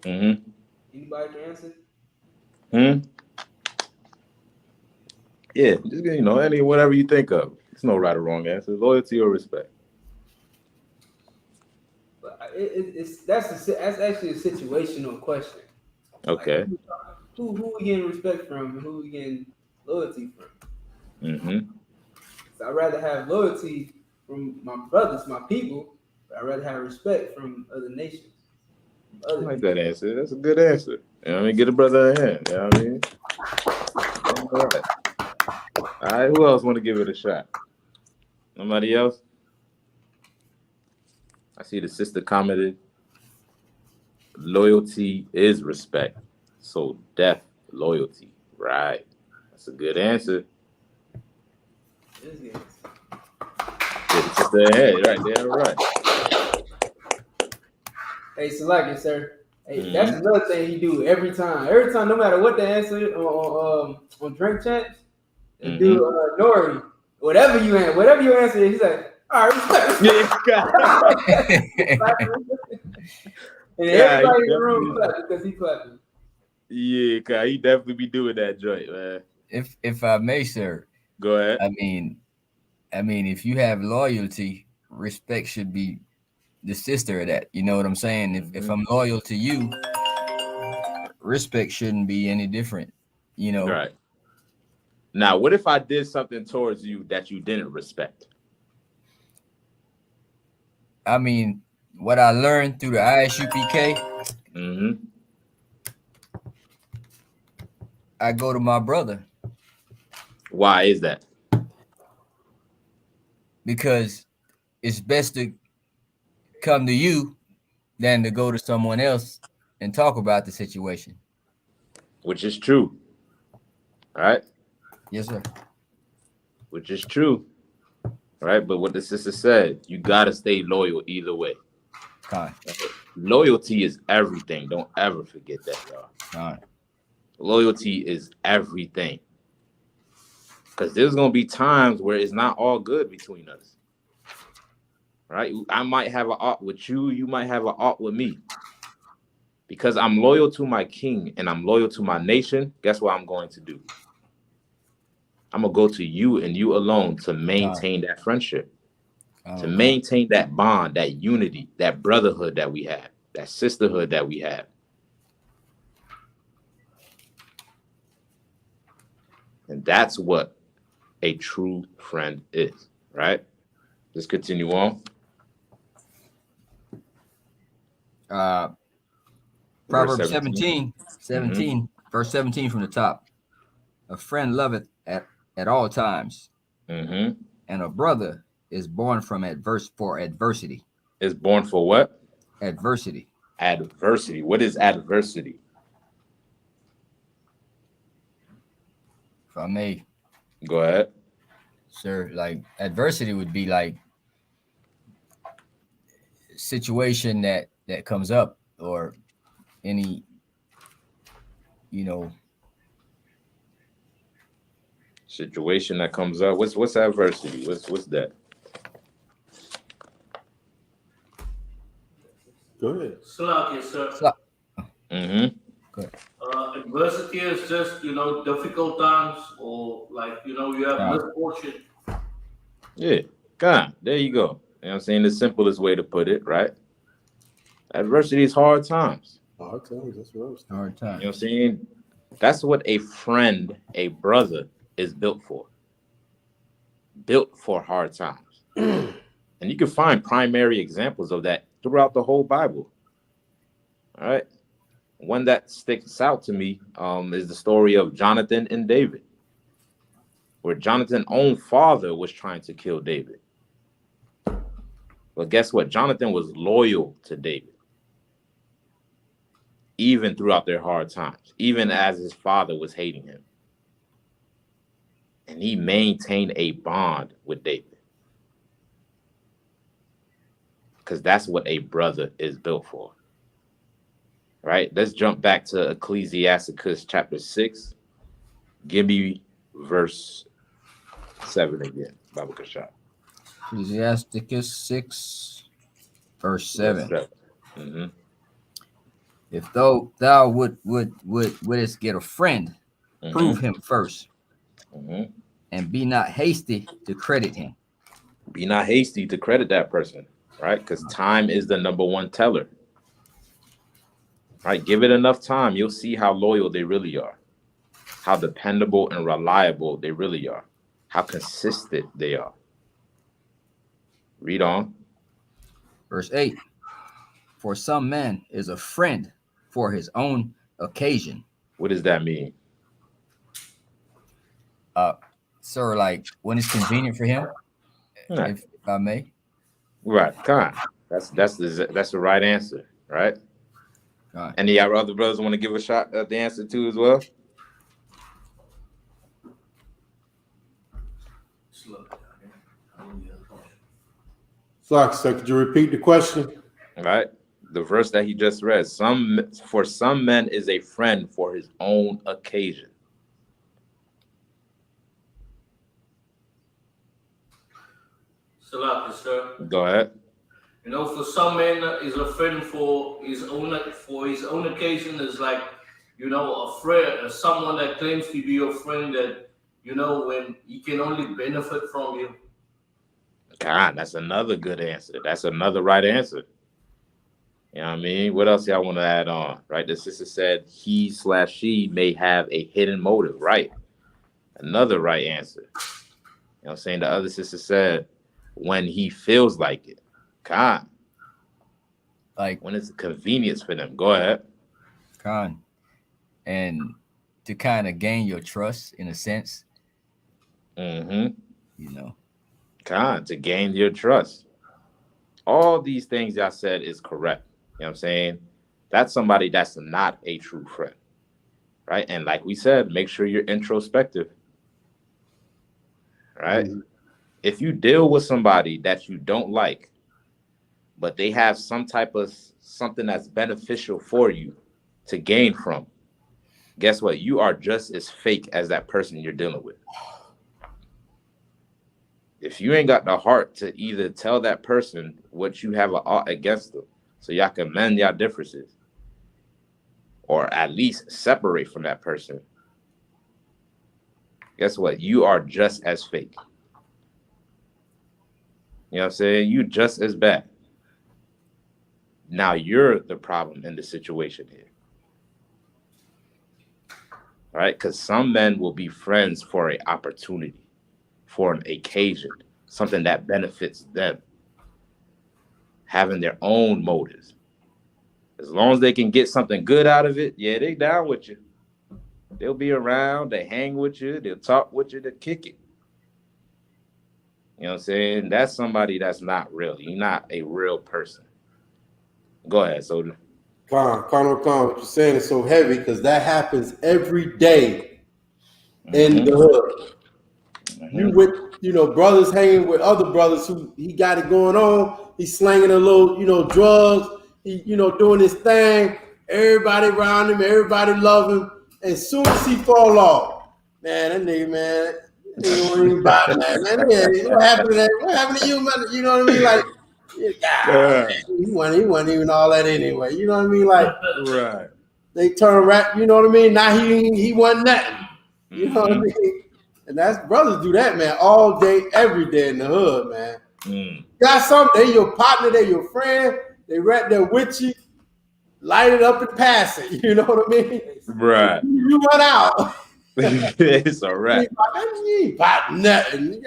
Anybody can answer? Yeah, just any whatever you think of. It's no right or wrong answer. Loyalty or respect. But that's actually a situational question. Okay. Like, who we getting respect from and who we getting loyalty from? So I'd rather have loyalty from my brothers, my people, but I'd rather have respect from other nations. I like that answer. That's a good answer. You know what I mean? Get a brother a hand. You know what I mean? All right. All right. Who else want to give it a shot? Nobody else? I see the sister commented. Loyalty is respect. So death, loyalty. Right. That's a good answer. Get the sister a hand. Right there. Right. Hey, Salaki, sir. Hey, that's another thing he do every time. Every time, no matter what the answer on Drink Champs, and do Nori, whatever you answer, he's like, all right, respect. And everybody in the room clapping because he clapping. Yeah, God, he definitely be doing that joint, man. If I may, sir. Go ahead. I mean, if you have loyalty, respect should be the sister of that. You know what I'm saying? If I'm loyal to you, respect shouldn't be any different. Right. Now, what if I did something towards you that you didn't respect? I mean, what I learned through the Isupk, I go to my brother. Why is that? Because it's best to come to you than to go to someone else and talk about the situation. Which is true. All right? Yes, sir. Which is true. All right? But what the sister said, you got to stay loyal either way. Right. Loyalty is everything. Don't ever forget that, y'all. Right. Loyalty is everything. Because there's going to be times where it's not all good between us. Right? I might have an art with you. You might have an art with me. Because I'm loyal to my king and I'm loyal to my nation, guess what I'm going to do? I'm going to go to you and you alone to maintain that friendship, to maintain that bond, that unity, that brotherhood that we have, that sisterhood that we have. And that's what a true friend is, right? Let's continue on. Proverbs 17, verse 17 from the top. A friend loveth at all times, and a brother is born from adversity. Is born for what? Adversity. Adversity. What is adversity? If I may. Go ahead. Sir, like adversity would be like situation that comes up or any, Situation that comes up. What's adversity? What's that? Go ahead. Slack, sir. Mm-hmm. Adversity is just, difficult times, or like, you have misfortune. Yeah, God, there you go. You know what I'm saying? The simplest way to put it, right? Adversity is hard times. Hard times, that's what I was Hard time. You know what I'm saying? That's what a friend, a brother is built for. Built for hard times. And you can find primary examples of that throughout the whole Bible. All right. One that sticks out to me is the story of Jonathan and David, where Jonathan's own father was trying to kill David. But guess what? Jonathan was loyal to David, even throughout their hard times, even as his father was hating him. And he maintained a bond with David. Because that's what a brother is built for. Right? Let's jump back to Ecclesiasticus chapter 6. Give me verse 7 again. Bible Kashab. Ecclesiasticus 6, verse 7. Mm-hmm. If thou wouldest get a friend, prove him first, and be not hasty to credit him. Be not hasty to credit that person, right? Because time is the number one teller. Right? Give it enough time. You'll see how loyal they really are, how dependable and reliable they really are, how consistent they are. Read on. Verse 8. For some man is a friend for his own occasion. What does that mean? Sir, like when it's convenient for him, Right. if I may. Right. Come on. That's the right answer, right? Right. Any of our other brothers want to give a shot at the answer too as well? Slack, sir, could you repeat the question? Right. The verse that he just read. For some men is a friend for his own occasion. Salaki, sir. Go ahead. For some men is a friend for his own occasion is like, a friend, someone that claims to be your friend that, when he can only benefit from you. God, that's another good answer. That's another right answer. You know what I mean? What else y'all want to add on? Right? The sister said he/she may have a hidden motive. Right. Another right answer. You know what I'm saying? The other sister said when he feels like it. God. Like when it's a convenience for them. Go ahead. Con. And to kind of gain your trust in a sense. Con, to gain your trust. All these things y'all said is correct. You know what I'm saying? That's somebody that's not a true friend. Right? And like we said, make sure you're introspective. Right? If you deal with somebody that you don't like, but they have some type of something that's beneficial for you to gain from, guess what? You are just as fake as that person you're dealing with. If you ain't got the heart to either tell that person what you have against them so y'all can mend your differences, or at least separate from that person, guess what? You are just as fake. You know what I'm saying? You just as bad. Now you're the problem in the situation here. All right? Because some men will be friends for an opportunity, for an occasion, something that benefits them, having their own motives. As long as they can get something good out of it, yeah, they down with you. They'll be around, they hang with you, they'll talk with you, they'll kick it. You know what I'm saying? That's somebody that's not real. You're not a real person. Go ahead, Soldier. What you're saying is so heavy because that happens every day in the hood. You with, brothers hanging with other brothers who he got it going on. He's slanging a little, drugs. He, doing his thing. Everybody around him, everybody love him. And as soon as he fall off, man, that nigga, man, What happened to that? What happened to you, man? You know what I mean? Like, he wasn't even all that anyway. You know what I mean? Like, right. They turn rap. You know what I mean? Now he wasn't nothing. You know what I mean? And that's brothers do that, man, all day, every day in the hood, man. Got something, they your partner, they your friend, they right there with you, light it up and pass it. You know what I mean? Right. You run out. It's all right. You ain't bought nothing.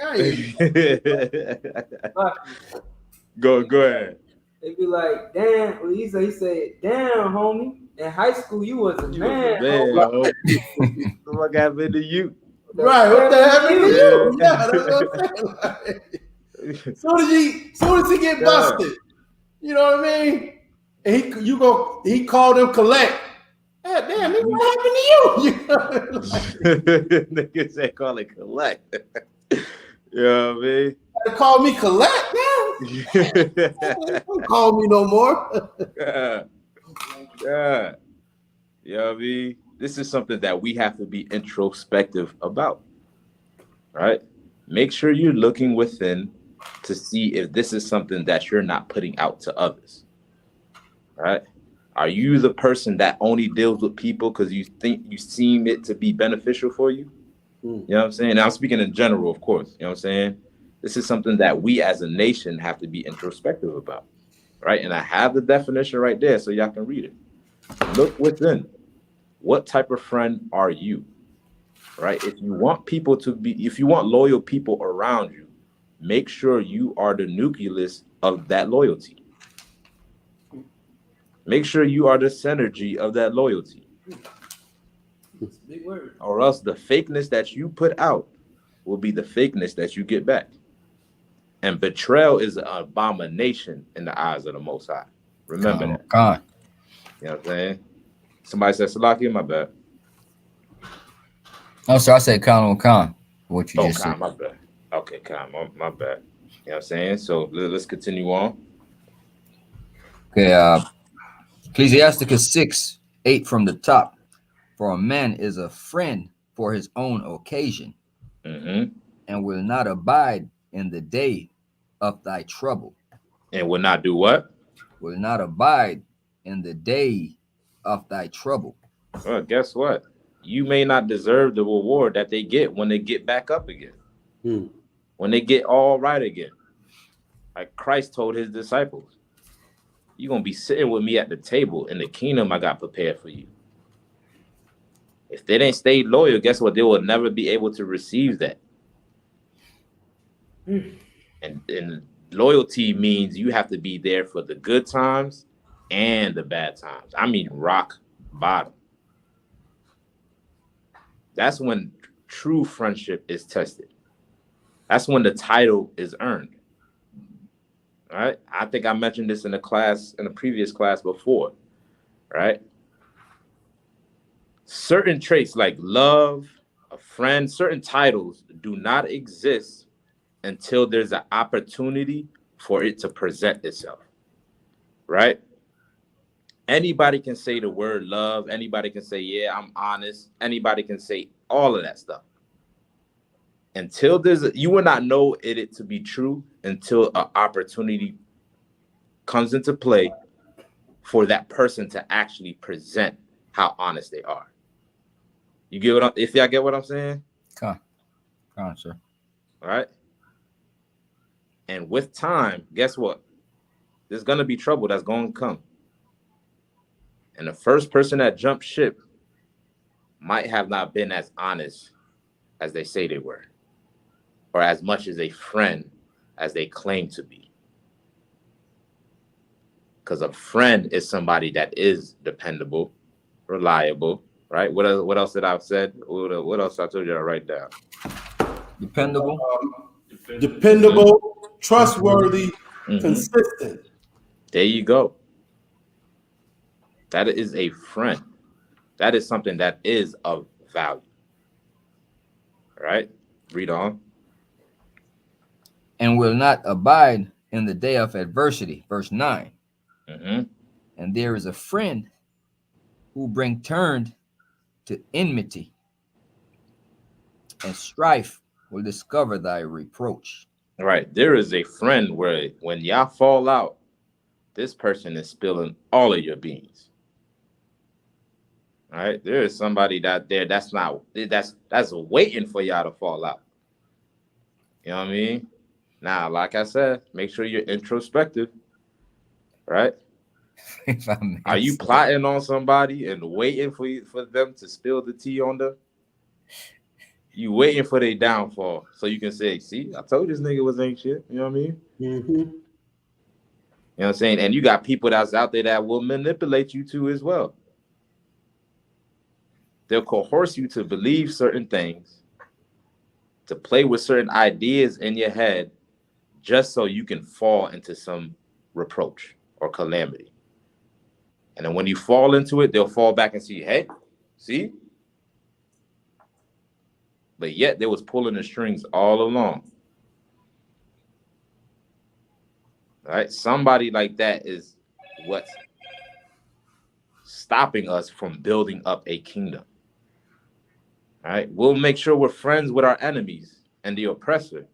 Go ahead. They be like, damn. Well, he said, damn, homie. In high school, you was a man. What happened to you? Right, what the happened to you? Yeah, that's what I'm saying. Like, soon as he get busted, you know what I mean? And he called him collect. Hey, damn, nigga, what happened to you? You know, niggas say call it collect. You know what I mean? They call me collect now. Don't call me no more. Yeah. You know what I mean? This is something that we have to be introspective about, right? Make sure you're looking within to see if this is something that you're not putting out to others, right? Are you the person that only deals with people because you think you seem it to be beneficial for you? You know what I'm saying? And I'm speaking in general, of course. You know what I'm saying? This is something that we as a nation have to be introspective about, right? And I have the definition right there so y'all can read it. Look within. What type of friend are you, right? If you want loyal people around you, make sure you are the nucleus of that loyalty. Make sure you are the synergy of that loyalty. Big word. Or else the fakeness that you put out will be the fakeness that you get back. And betrayal is an abomination in the eyes of the Most High. Remember that. God. You know what I'm saying? Somebody said Salaki, my bad. Oh, so I said Khan. What you just said. My bad. Okay, Khan, my bad. You know what I'm saying? So let's continue on. Okay, Ecclesiasticus 6:8 from the top. For a man is a friend for his own occasion, and will not abide in the day of thy trouble. And will not do what? Will not abide in the day of thy trouble. Well, guess what? You may not deserve the reward that they get when they get back up again. When they get all right again. Like Christ told his disciples, you're going to be sitting with me at the table in the kingdom I got prepared for you. If they didn't stay loyal, guess what? They will never be able to receive that. And loyalty means you have to be there for the good times and the bad times. I mean, rock bottom. That's when true friendship is tested. That's when the title is earned. Right? I think I mentioned this in a previous class before, right? Certain traits like love, a friend, certain titles do not exist until there's an opportunity for it to present itself, right? Anybody can say the word love. Anybody can say, yeah, I'm honest. Anybody can say all of that stuff. Until you will not know it to be true until an opportunity comes into play for that person to actually present how honest they are. You get if y'all get what I'm saying? Come on, sir. All right. And with time, guess what? There's gonna be trouble that's gonna come. And the first person that jumped ship might have not been as honest as they say they were, or as much as a friend as they claim to be. Because a friend is somebody that is dependable, reliable, right? What else did I said? What else I told you to write down? Dependable. Dependable, trustworthy, consistent. There you go. That is a friend. That is something that is of value. All right? Read on. And will not abide in the day of adversity. Verse 9. And there is a friend who turned to enmity and strife will discover thy reproach. Right. There is a friend where when y'all fall out, this person is spilling all of your beans. All right. There is somebody out there that's waiting for y'all to fall out. You know what I mean? Now, like I said, make sure you're introspective. Right? Are you plotting on somebody and waiting for them to spill the tea on them? You waiting for their downfall so you can say, see, I told this nigga was ain't shit. You know what I mean? Mm-hmm. You know what I'm saying? And you got people that's out there that will manipulate you too as well. They'll coerce you to believe certain things, to play with certain ideas in your head, just so you can fall into some reproach or calamity. And then when you fall into it, they'll fall back and see, hey, see? But yet they was pulling the strings all along. All right? Somebody like that is what's stopping us from building up a kingdom. All right? We'll make sure we're friends with our enemies and the oppressor.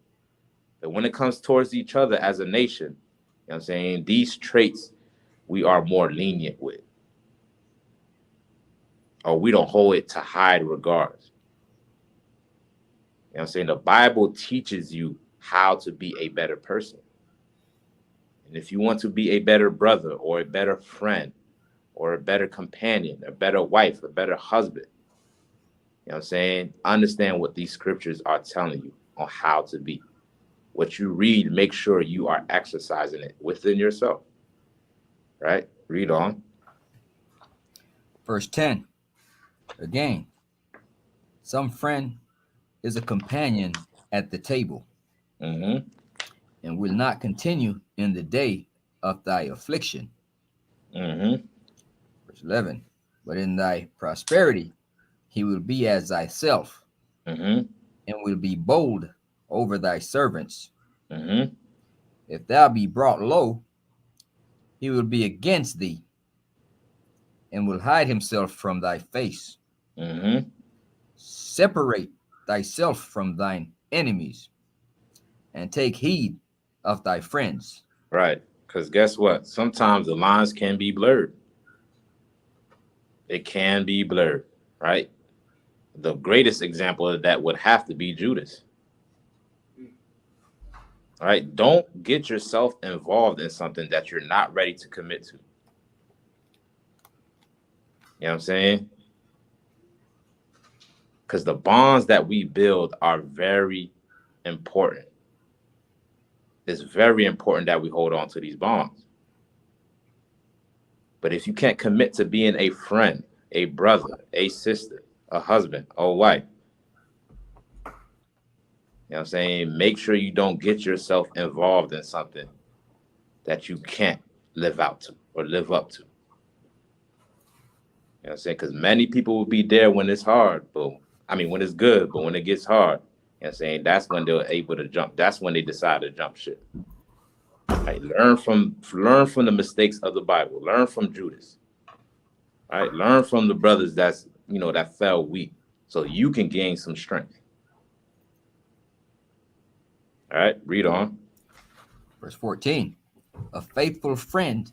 But when it comes towards each other as a nation, you know what I'm saying, these traits we are more lenient with. Or we don't hold it to high regards. You know what I'm saying? The Bible teaches you how to be a better person. And if you want to be a better brother or a better friend or a better companion, a better wife, a better husband, you know what I'm saying? Understand what these scriptures are telling you on how to be. What you read, make sure you are exercising it within yourself. Right? Read on. Verse 10. Again, some friend is a companion at the table, and will not continue in the day of thy affliction. Verse 11. But in thy prosperity he will be as thyself, and will be bold over thy servants. If thou be brought low, he will be against thee, and will hide himself from thy face. Separate thyself from thine enemies, and take heed of thy friends. Right. Because guess what? Sometimes the lines can be blurred. It can be blurred, right? The greatest example of that would have to be Judas. All right? Don't get yourself involved in something that you're not ready to commit to. You know what I'm saying? Because the bonds that we build are very important. It's very important that we hold on to these bonds. But if you can't commit to being a friend, a brother, a sister, a husband, a wife, you know what I'm saying? Make sure you don't get yourself involved in something that you can't live out to or live up to. You know what I'm saying? Because many people will be there when it's hard, but when it's good, but when it gets hard, you know what I'm saying? That's when they're able to jump. That's when they decide to jump ship. Right? Learn from the mistakes of the Bible. Learn from Judas. Right? Learn from the brothers that fell weak, so you can gain some strength. All right, read on. Verse 14. A faithful friend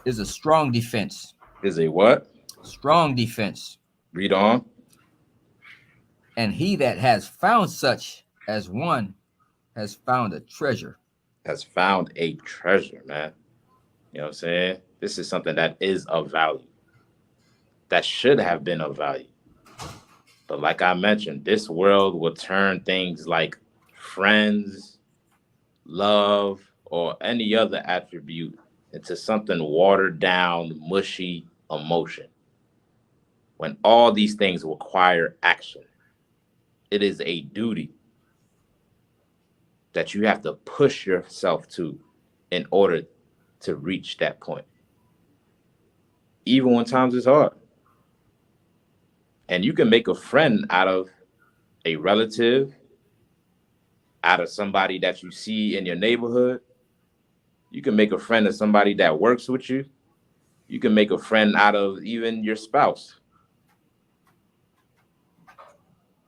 is a strong defense. Is a what? Strong defense. Read on. And he that has found such as one has found a treasure. Has found a treasure, man. You know what I'm saying? This is something that is of value. That should have been of value. But like I mentioned, this world will turn things like friends, love, or any other attribute into something watered down, mushy emotion. When all these things require action, it is a duty that you have to push yourself to in order to reach that point. Even when times is hard. And you can make a friend out of a relative, out of somebody that you see in your neighborhood. You can make a friend of somebody that works with you. You can make a friend out of even your spouse.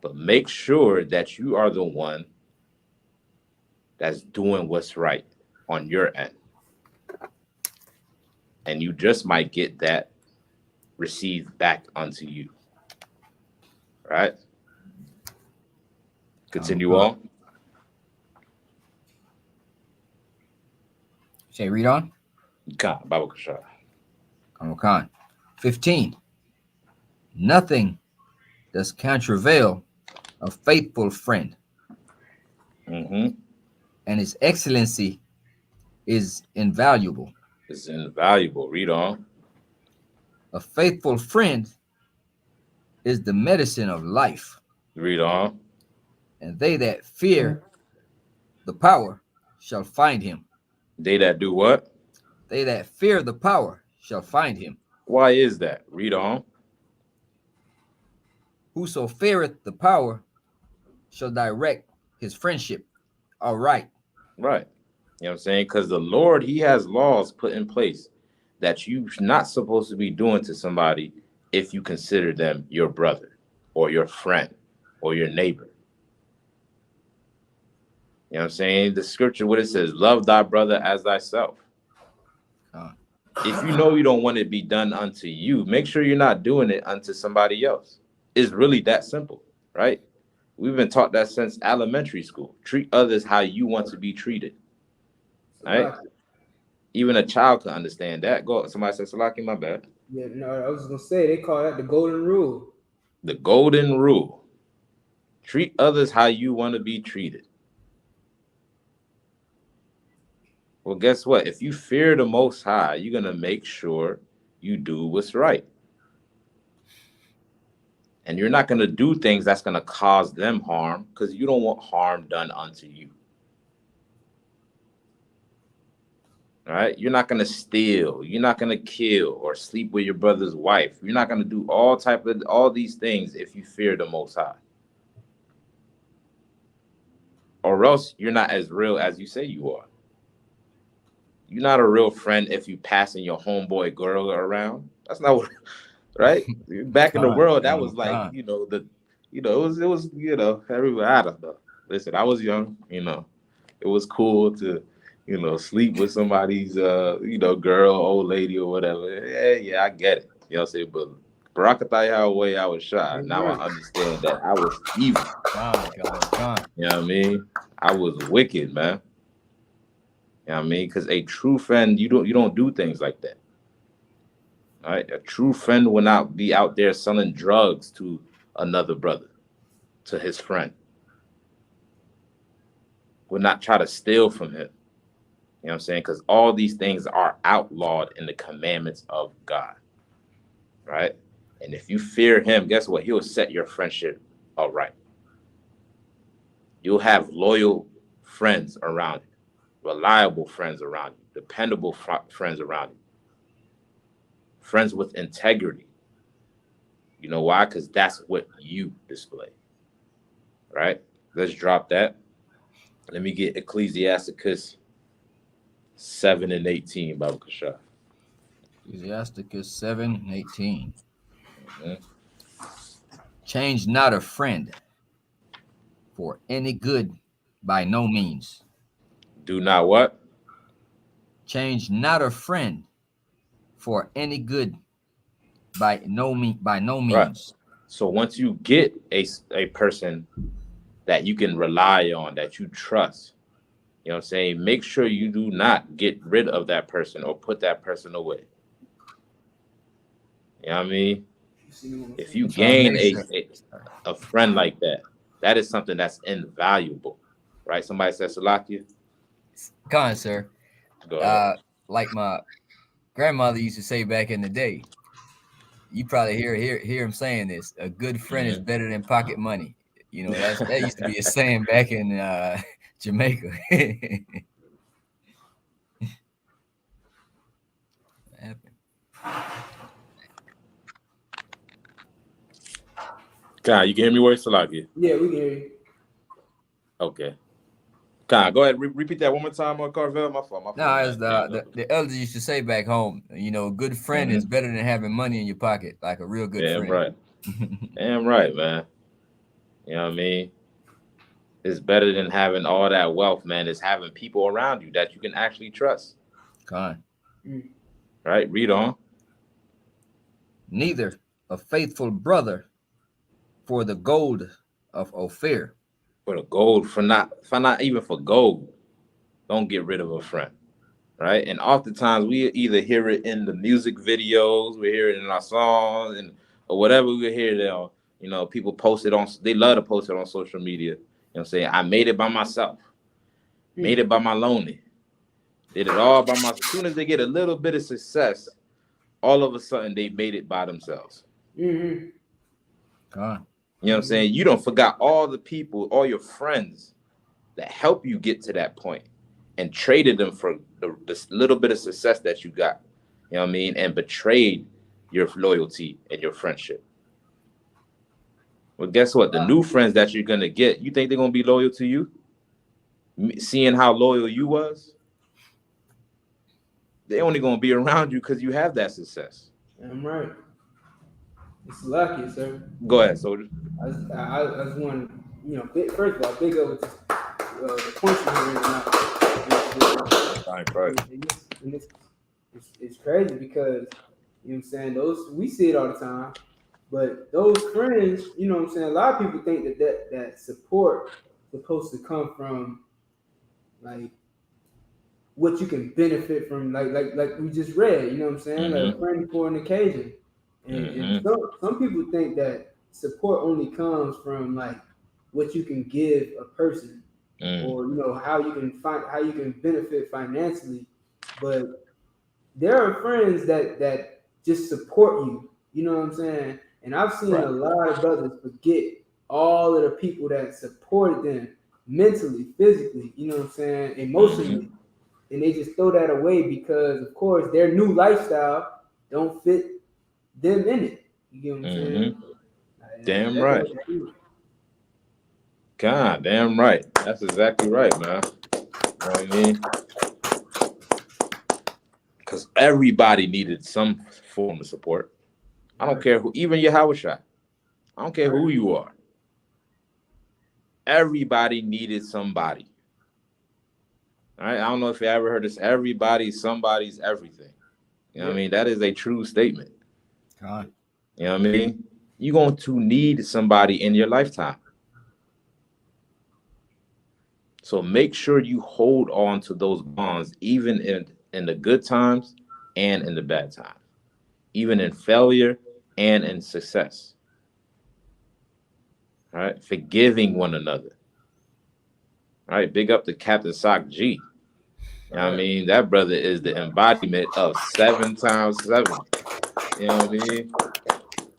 but make sure that you are the one that's doing what's right on your end. And you just might get that received back unto you. Right? Continue on. Say, read on. Khan. 15. Nothing does contravail a faithful friend. Mm-hmm. And his excellency is invaluable. It's invaluable. Read on. A faithful friend is the medicine of life. Read on. And they that fear the power shall find him. They that do what? They that fear the power shall find him. Why is that? Read on. Whoso feareth the power shall direct his friendship aright. Right. You know what I'm saying? Because the Lord, he has laws put in place that you're not supposed to be doing to somebody if you consider them your brother or your friend or your neighbor. You know what I'm saying? The scripture, what it says, love thy brother as thyself. If you know you don't want it to be done unto you, make sure you're not doing it unto somebody else. It's really that simple, right? We've been taught that since elementary school. Treat others how you want to be treated. Right? Even a child can understand that. Go. Somebody said, Salaki, my bad. Yeah, no, I was gonna say they call that the golden rule. The golden rule. Treat others how you want to be treated. Well, guess what? If you fear the Most High, you're gonna make sure you do what's right. And you're not gonna do things that's gonna cause them harm, because you don't want harm done unto you. All right? You're not gonna steal, you're not gonna kill or sleep with your brother's wife. You're not gonna do all these things if you fear the Most High. Or else you're not as real as you say you are. You're not a real friend if you passing your homeboy girl around. That's not what, right? Back in the world, that was like, it was, everybody, I don't know. Listen, I was young, it was cool to, sleep with somebody's, girl, old lady or whatever. Yeah, I get it. You know what I'm saying? But Barakataya way I was shy. Now I understand that I was evil. You know what I mean? I was wicked, man. You know what I mean? Because a true friend, you don't do things like that. All right? A true friend will not be out there selling drugs to another brother, to his friend. Will not try to steal from him. You know what I'm saying? Because all these things are outlawed in the commandments of God. Right? And if you fear him, guess what? He'll set your friendship all right. You'll have loyal friends around you, reliable friends around you, dependable friends around you, friends with integrity. You know why? Because that's what you display. Right? Let's drop that. Let me get Ecclesiasticus 7 and 18, Baba Kasha. Ecclesiasticus 7 and 18. Change not a friend for any good by no means. Do not what? Change not a friend for any good by no means. Right. So once you get a person that you can rely on, that you trust, you know what I'm saying, make sure you do not get rid of that person or put that person away. You know what I mean? If you gain a friend like that, that is something that's invaluable, right? Somebody says, Salakia? Go on, sir. Go ahead. Like my grandmother used to say back in the day, you probably hear him saying this: a good friend is better than pocket money. That used to be a saying back in Jamaica. What happened? God, you can hear me, where Salakia? Yeah, we can hear you. Okay. God, go ahead. Repeat that one more time, Carvel. My fault. No, as the elders used to say back home, a good friend is better than having money in your pocket, like a real good friend. Right. Damn right, man. You know what I mean? It's better than having all that wealth, man. It's having people around you that you can actually trust. God. Right? Read on. Neither a faithful brother for the gold of Ophir. For the gold, for not even for gold, don't get rid of a friend. Right? And oftentimes we either hear it in the music videos, we hear it in our songs, and or whatever we hear there. You know, people post it on, they love to post it on social media. You know what I'm saying? I made it by myself. Made it by my lonely. Did it all by myself. As soon as they get a little bit of success, all of a sudden they made it by themselves. God. You know what I'm saying? You don't forgot all the people, all your friends that help you get to that point and traded them for this little bit of success that you got. You know what I mean? And betrayed your loyalty and your friendship. Well, guess what? The new friends that you're going to get, you think they're going to be loyal to you? Seeing how loyal you was? They only going to be around you because you have that success. I'm right. It's lucky, sir. Go ahead, soldier. I was one, you know, first of all, big up with the points you're bringing out. And it's crazy because, you know what I'm saying, those, we see it all the time, but those friends, you know what I'm saying, a lot of people think that support is supposed to come from, like, what you can benefit from, like we just read, you know what I'm saying, like a friend for an occasion. And some people think that support only comes from like what you can give a person, or you know how you can benefit financially. But there are friends that just support you. You know what I'm saying? And I've seen a lot of brothers forget all of the people that supported them mentally, physically. You know what I'm saying? Emotionally, and they just throw that away because, of course, their new lifestyle don't fit them in it. You get what I'm saying? Damn right. God, damn right. That's exactly right, man. You know what I mean? Because everybody needed some form of support. I don't care who, even your Hawashai. I don't care who you are. Everybody needed somebody. All right? I don't know if you ever heard this. Everybody, somebody's everything. You know what I mean? That is a true statement. God. You know what I mean? You're going to need somebody in your lifetime. So make sure you hold on to those bonds, even in the good times and in the bad times, even in failure and in success. All right? Forgiving one another. All right? Big up to Captain Isupk G. You know what I mean? That brother is the embodiment of 7 times 7. You know what I mean?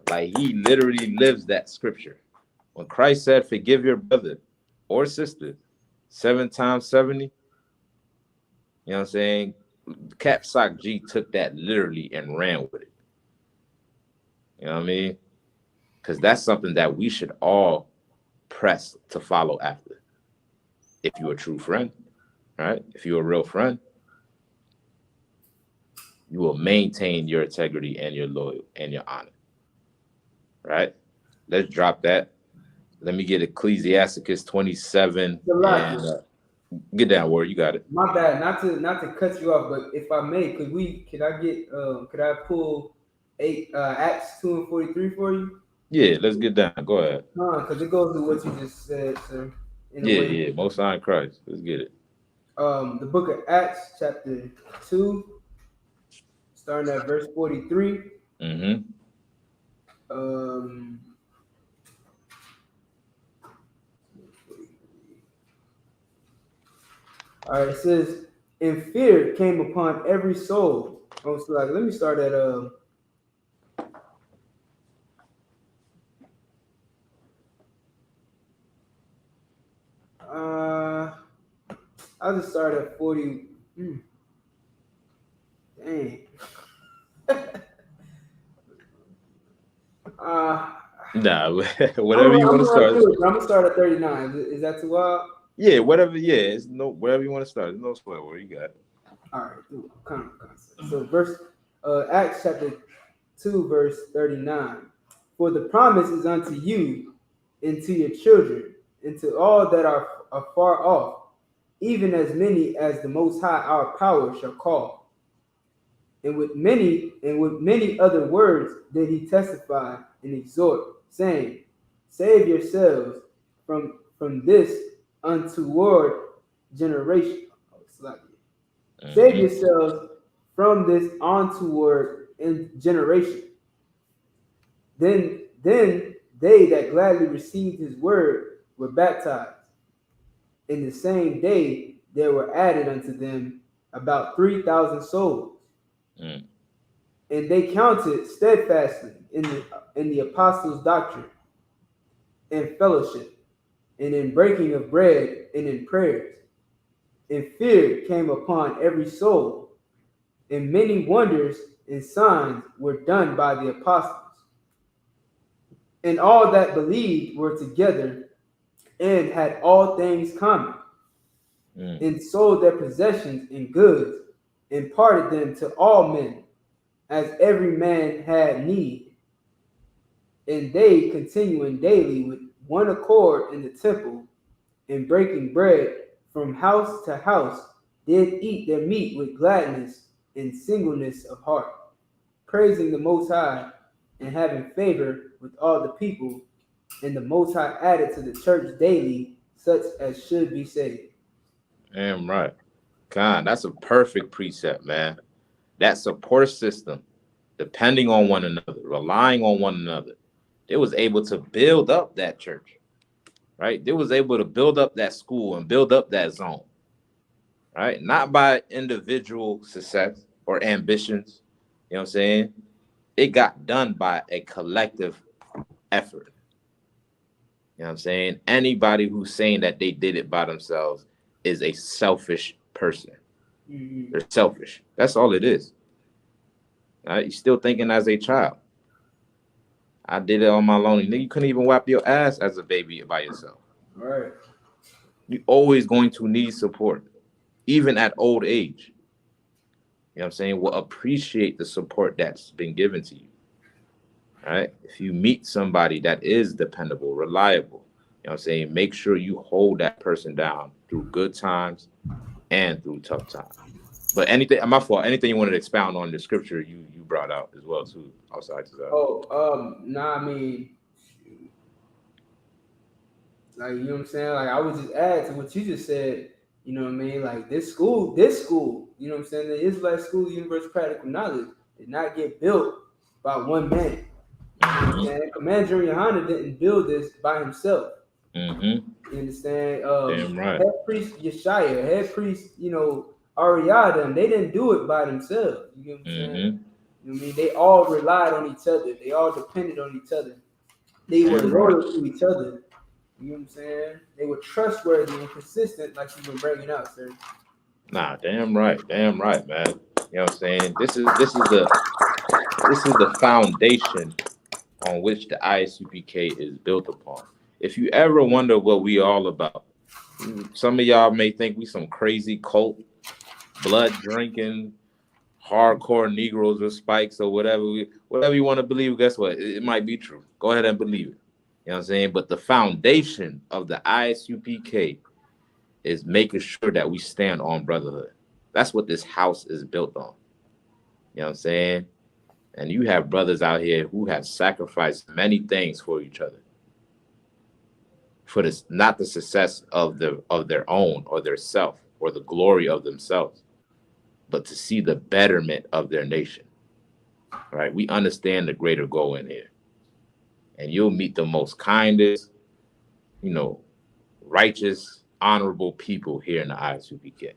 Like, he literally lives that scripture. When Christ said, forgive your brother or sister 7 times 70, you know what I'm saying? Cap Isupk G took that literally and ran with it. You know what I mean? Because that's something that we should all press to follow after. If you're a true friend, right? If you're a real friend, you will maintain your integrity and your loyalty and your honor. Right? Let's drop that. Let me get Ecclesiasticus 27 and get down, word. You got it. My bad, not to cut you off, but if I may, could I pull Acts 2 and 43 for you? Yeah, let's get down. Go ahead. Because it goes to what you just said, sir. Yeah, Most High in Christ. Let's get it. The book of Acts, chapter 2, starting at verse 43. All right, it says, and fear came upon every soul. Oh, so like, let me start at I'll just start at 40. Dang. Nah, whatever you want to start. I'm gonna start at 39. Is that too wild? Yeah, whatever. Yeah, it's no wherever you want to start. There's no sweat word. You got it. All right, kind of. So Acts chapter 2, verse 39. For the promise is unto you and to your children, and to all that are far off, even as many as the Most High our power shall call. And with many other words did he testify and exhort, saying, Save yourselves from this untoward generation. Save yourselves from this untoward generation. Then they that gladly received his word were baptized. In the same day there were added unto them about 3,000 souls. And they counted steadfastly in the apostles' doctrine and fellowship, and in breaking of bread, and in prayers. And fear came upon every soul, and many wonders and signs were done by the apostles. And all that believed were together and had all things common, and sold their possessions and goods, and parted them to all men, as every man had need. And they, continuing daily with one accord in the temple, and breaking bread from house to house, did eat their meat with gladness and singleness of heart, praising the Most High, and having favor with all the people. And the Most High added to the church daily such as should be saved. Damn right. God, that's a perfect precept, man. That support system, depending on one another, relying on one another, they was able to build up that church, right? They was able to build up that school and build up that zone, right? Not by individual success or ambitions, you know what I'm saying? It got done by a collective effort. You know what I'm saying? Anybody who's saying that they did it by themselves is a selfish person. They're selfish. That's all it is. Right? You're still thinking as a child. I did it on my own. You couldn't even wipe your ass as a baby by yourself. Right. You're always going to need support, even at old age. You know what I'm saying? We'll appreciate the support that's been given to you. Right? If you meet somebody that is dependable, reliable, you know what I'm saying? Make sure you hold that person down through good times and through tough times. But anything, my fault, anything you wanted to expound on the scripture you brought out as well, too, outside to that. Nah, I mean, like, you know what I'm saying? Like, I would just add to what you just said, you know what I mean? Like, this school, you know what I'm saying? The Israelite School of Universal Practical Knowledge did not get built by one man. And Commander Yohana didn't build this by himself. You understand? Damn right. Head priest Yeshaya, head priest, Ariada, they didn't do it by themselves. You know what I'm saying? You know what I mean? They all relied on each other. They all depended on each other. They were loyal to each other. You know what I'm saying? They were trustworthy and consistent, like you've been bringing out, sir. Nah, damn right, man. You know what I'm saying? This is the foundation on which the ISUPK is built upon. If you ever wonder what we all about, some of y'all may think we some crazy cult, blood drinking, hardcore Negroes with spikes or whatever you want to believe. Guess what? It might be true. Go ahead and believe it. You know what I'm saying? But the foundation of the ISUPK is making sure that we stand on brotherhood. That's what this house is built on. You know what I'm saying? And you have brothers out here who have sacrificed many things for each other. For this, not the success of their own or their self or the glory of themselves, but to see the betterment of their nation. Right? We understand the greater goal in here. And you'll meet the most kindest, righteous, honorable people here in the ISUPK.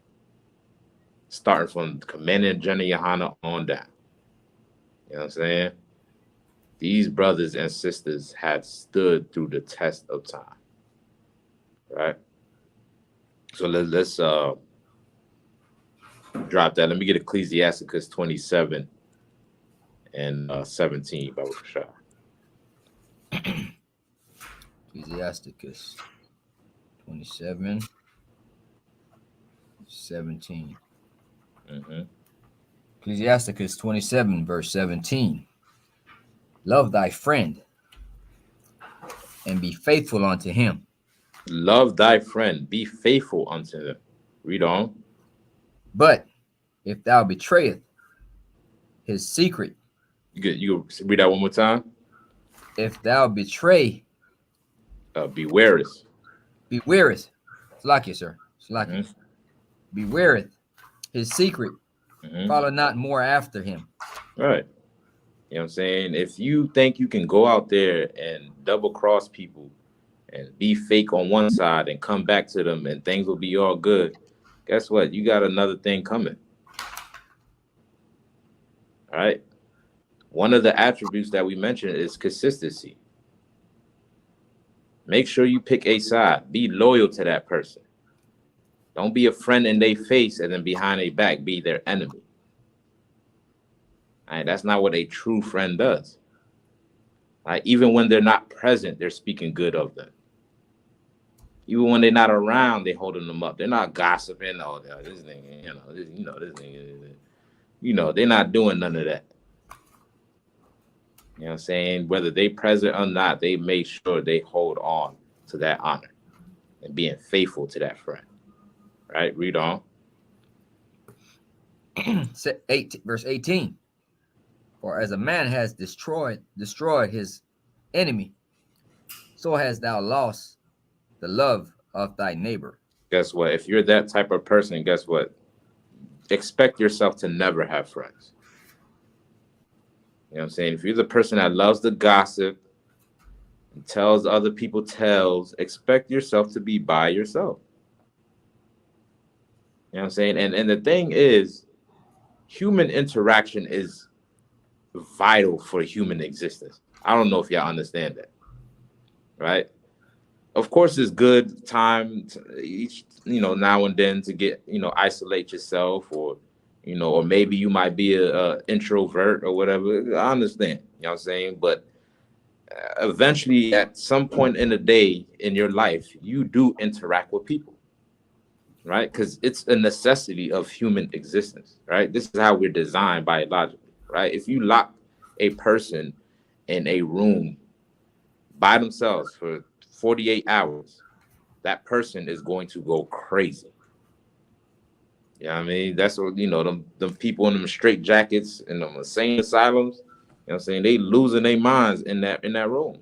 Starting from Commander General Yohana on down. You know what I'm saying? These brothers and sisters had stood through the test of time. Right? So let's drop that. Let me get Ecclesiasticus 27 and 17 by Rashad. Ecclesiasticus 27, 17. Ecclesiasticus 27, verse 17. Love thy friend and be faithful unto him. Love thy friend, be faithful unto them. Read on. But if thou betrayest his secret, You read that one more time. if thou betray, bewarest. Bewarest. Slack sir. Slack Bewareth his secret. Follow not more after him. Right. You know what I'm saying? If you think you can go out there and double cross people and be fake on one side and come back to them and things will be all good, guess what? You got another thing coming. All right. One of the attributes that we mentioned is consistency. Make sure you pick a side. Be loyal to that person. Don't be a friend in their face and then behind their back be their enemy. All right, that's not what a true friend does. Even when they're not present, they're speaking good of them. Even when they're not around, they're holding them up. They're not gossiping. Oh, this nigga, this nigga, they're not doing none of that. You know what I'm saying? Whether they present or not, they make sure they hold on to that honor and being faithful to that friend. Right? Read on. Verse 18. For as a man has destroyed his enemy, so hast thou lost the love of thy neighbor. Guess what? If you're that type of person, guess what? Expect yourself to never have friends. You know what I'm saying? If you're the person that loves to gossip and tells other people tales, expect yourself to be by yourself. You know what I'm saying? And the thing is, human interaction is vital for human existence. I don't know if y'all understand that, right? Of course, it's good time to each, now and then to get, isolate yourself or maybe you might be a introvert or whatever. I understand, you know what I'm saying? But eventually at some point in the day in your life, you do interact with people, right? Because it's a necessity of human existence, right? This is how we're designed biologically, right? If you lock a person in a room by themselves for 48 hours, that person is going to go crazy. You know what I mean? That's what, them people in them straight jackets and them insane asylums, you know what I'm saying? They losing their minds in that room. You know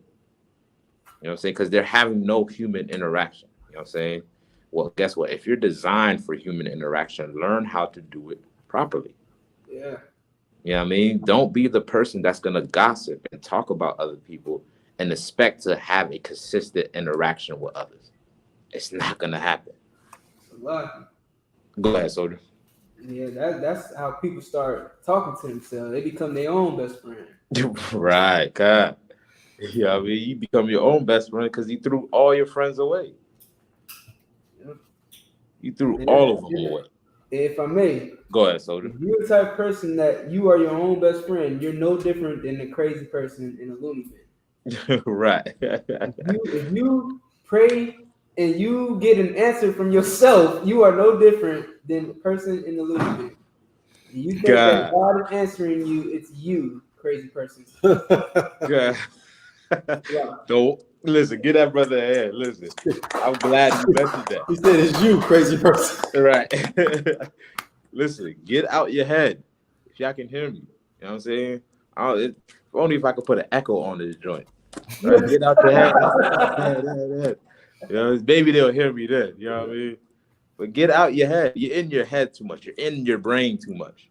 what I'm saying? Because they're having no human interaction. You know what I'm saying? Well, guess what? If you're designed for human interaction, learn how to do it properly. Yeah. You know what I mean? Don't be the person that's going to gossip and talk about other people and expect to have a consistent interaction with others. It's not going to happen. Go ahead, Soldier. Yeah, that's how people start talking to themselves. They become their own best friend. Right, God. Yeah, I mean, you become your own best friend because you threw all your friends away. Yep. You threw all of them away. If I may. Go ahead, Soldier. If you're the type of person that you are your own best friend, you're no different than the crazy person in a loony bin. Right. if you pray and you get an answer from yourself, you are no different than the person in the loony bin. You think that God is answering you, it's you, crazy person. God. Yeah. Don't listen, get that brother a hand. Listen, I'm glad you mentioned that. He said it's you, crazy person. Right. Listen, get out your head. If y'all can hear me, you know what I'm saying? Only if I could put an echo on this joint. Right? Get out your head. You know, maybe they'll hear me then. You know what I mean? But get out your head. You're in your head too much. You're in your brain too much.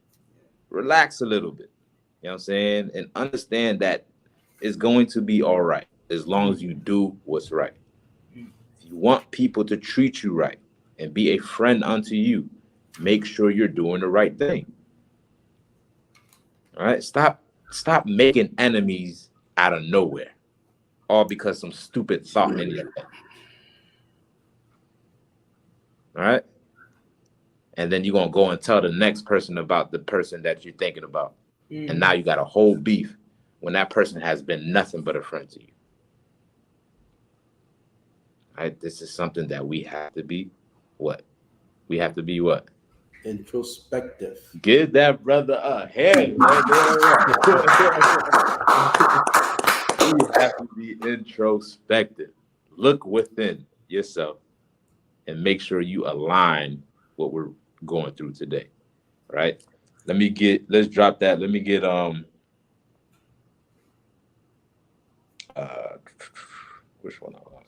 Relax a little bit. You know what I'm saying? And understand that it's going to be all right as long as you do what's right. If you want people to treat you right and be a friend unto you, make sure you're doing the right thing. All right? Stop making enemies out of nowhere, all because some stupid thought in your head. All right? And then you're going to go and tell the next person about the person that you're thinking about. And now you got a whole beef when that person has been nothing but a friend to you. All right? This is something that we have to be what? We have to be what? Introspective. Give that brother a hand. you have to be introspective. Look within yourself and make sure you align what we're going through today. Right? Let's drop that. Let me get which one I want?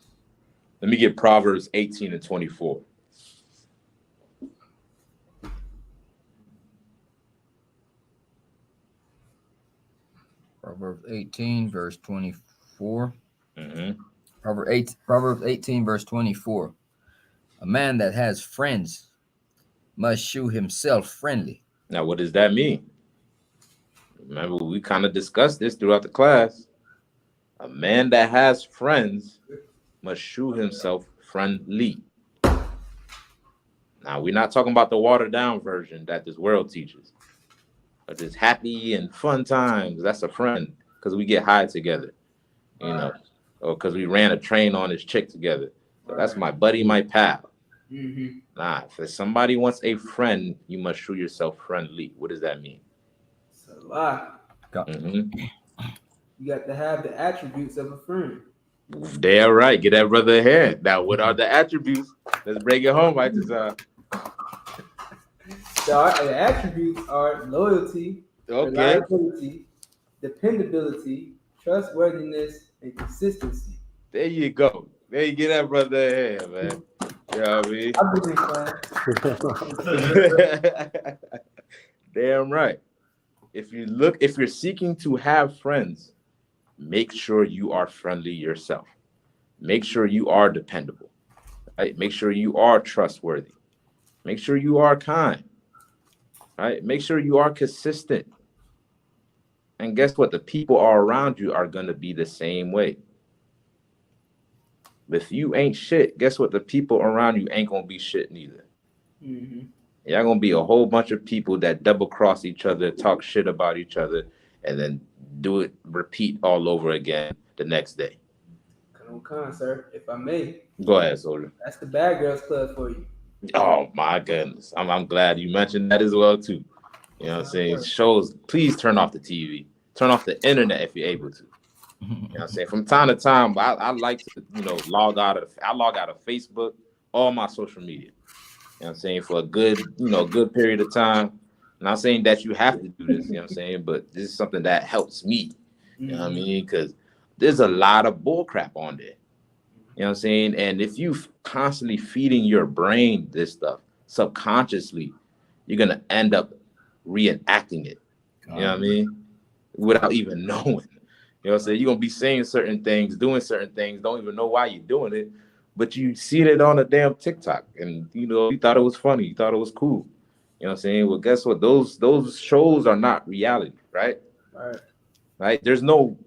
Let me get Proverbs 18 and 24. Proverbs 18, verse 24. Mm-hmm. Proverbs 18, verse 24. A man that has friends must shew himself friendly. Now, what does that mean? Remember, we kind of discussed this throughout the class. A man that has friends must shew himself friendly. Now, we're not talking about the watered down version that this world teaches. But this happy and fun times, that's a friend, because we get high together, you know, or because we ran a train on this chick together. So that's my buddy, my pal. Mm-hmm. Nah, if somebody wants a friend, you must shew yourself friendly. What does that mean? It's a lot. Mm-hmm. You got to have the attributes of a friend. Damn right. Get that brother ahead. Now, what are the attributes? Let's break it home, right? The attributes are loyalty, reliability, dependability, trustworthiness, and consistency. There you go. There you get that brother ahead, man. You know what I mean? Damn right. If you're seeking to have friends, make sure you are friendly yourself. Make sure you are dependable. Right? Make sure you are trustworthy. Make sure you are kind. Right? Make sure you are consistent. And guess what? The people all around you are going to be the same way. If you ain't shit, guess what? The people around you ain't going to be shit neither. Mm-hmm. Y'all going to be a whole bunch of people that double cross each other, talk shit about each other, and then repeat all over again the next day. Come on, sir. If I may. Go ahead, Soldier. That's the Bad Girls Club for you. Oh my goodness. I'm glad you mentioned that as well too. You know what I'm saying? Shows, please turn off the TV. Turn off the internet if you're able to. You know what I'm saying? From time to time, I like to, log out of Facebook, all my social media. You know what I'm saying? For a good period of time. I'm not saying that you have to do this, you know what I'm saying? But this is something that helps me. You know what I mean? Because there's a lot of bull crap on there. You know what I'm saying? And if you constantly feeding your brain this stuff subconsciously, you're going to end up reenacting it. You know what I mean? Without even knowing. You know what I'm saying? You're going to be saying certain things, doing certain things, don't even know why you're doing it, but you see it on a damn TikTok and, you thought it was funny. You thought it was cool. You know what I'm saying? Well, guess what? Those shows are not reality, right? Right? There's no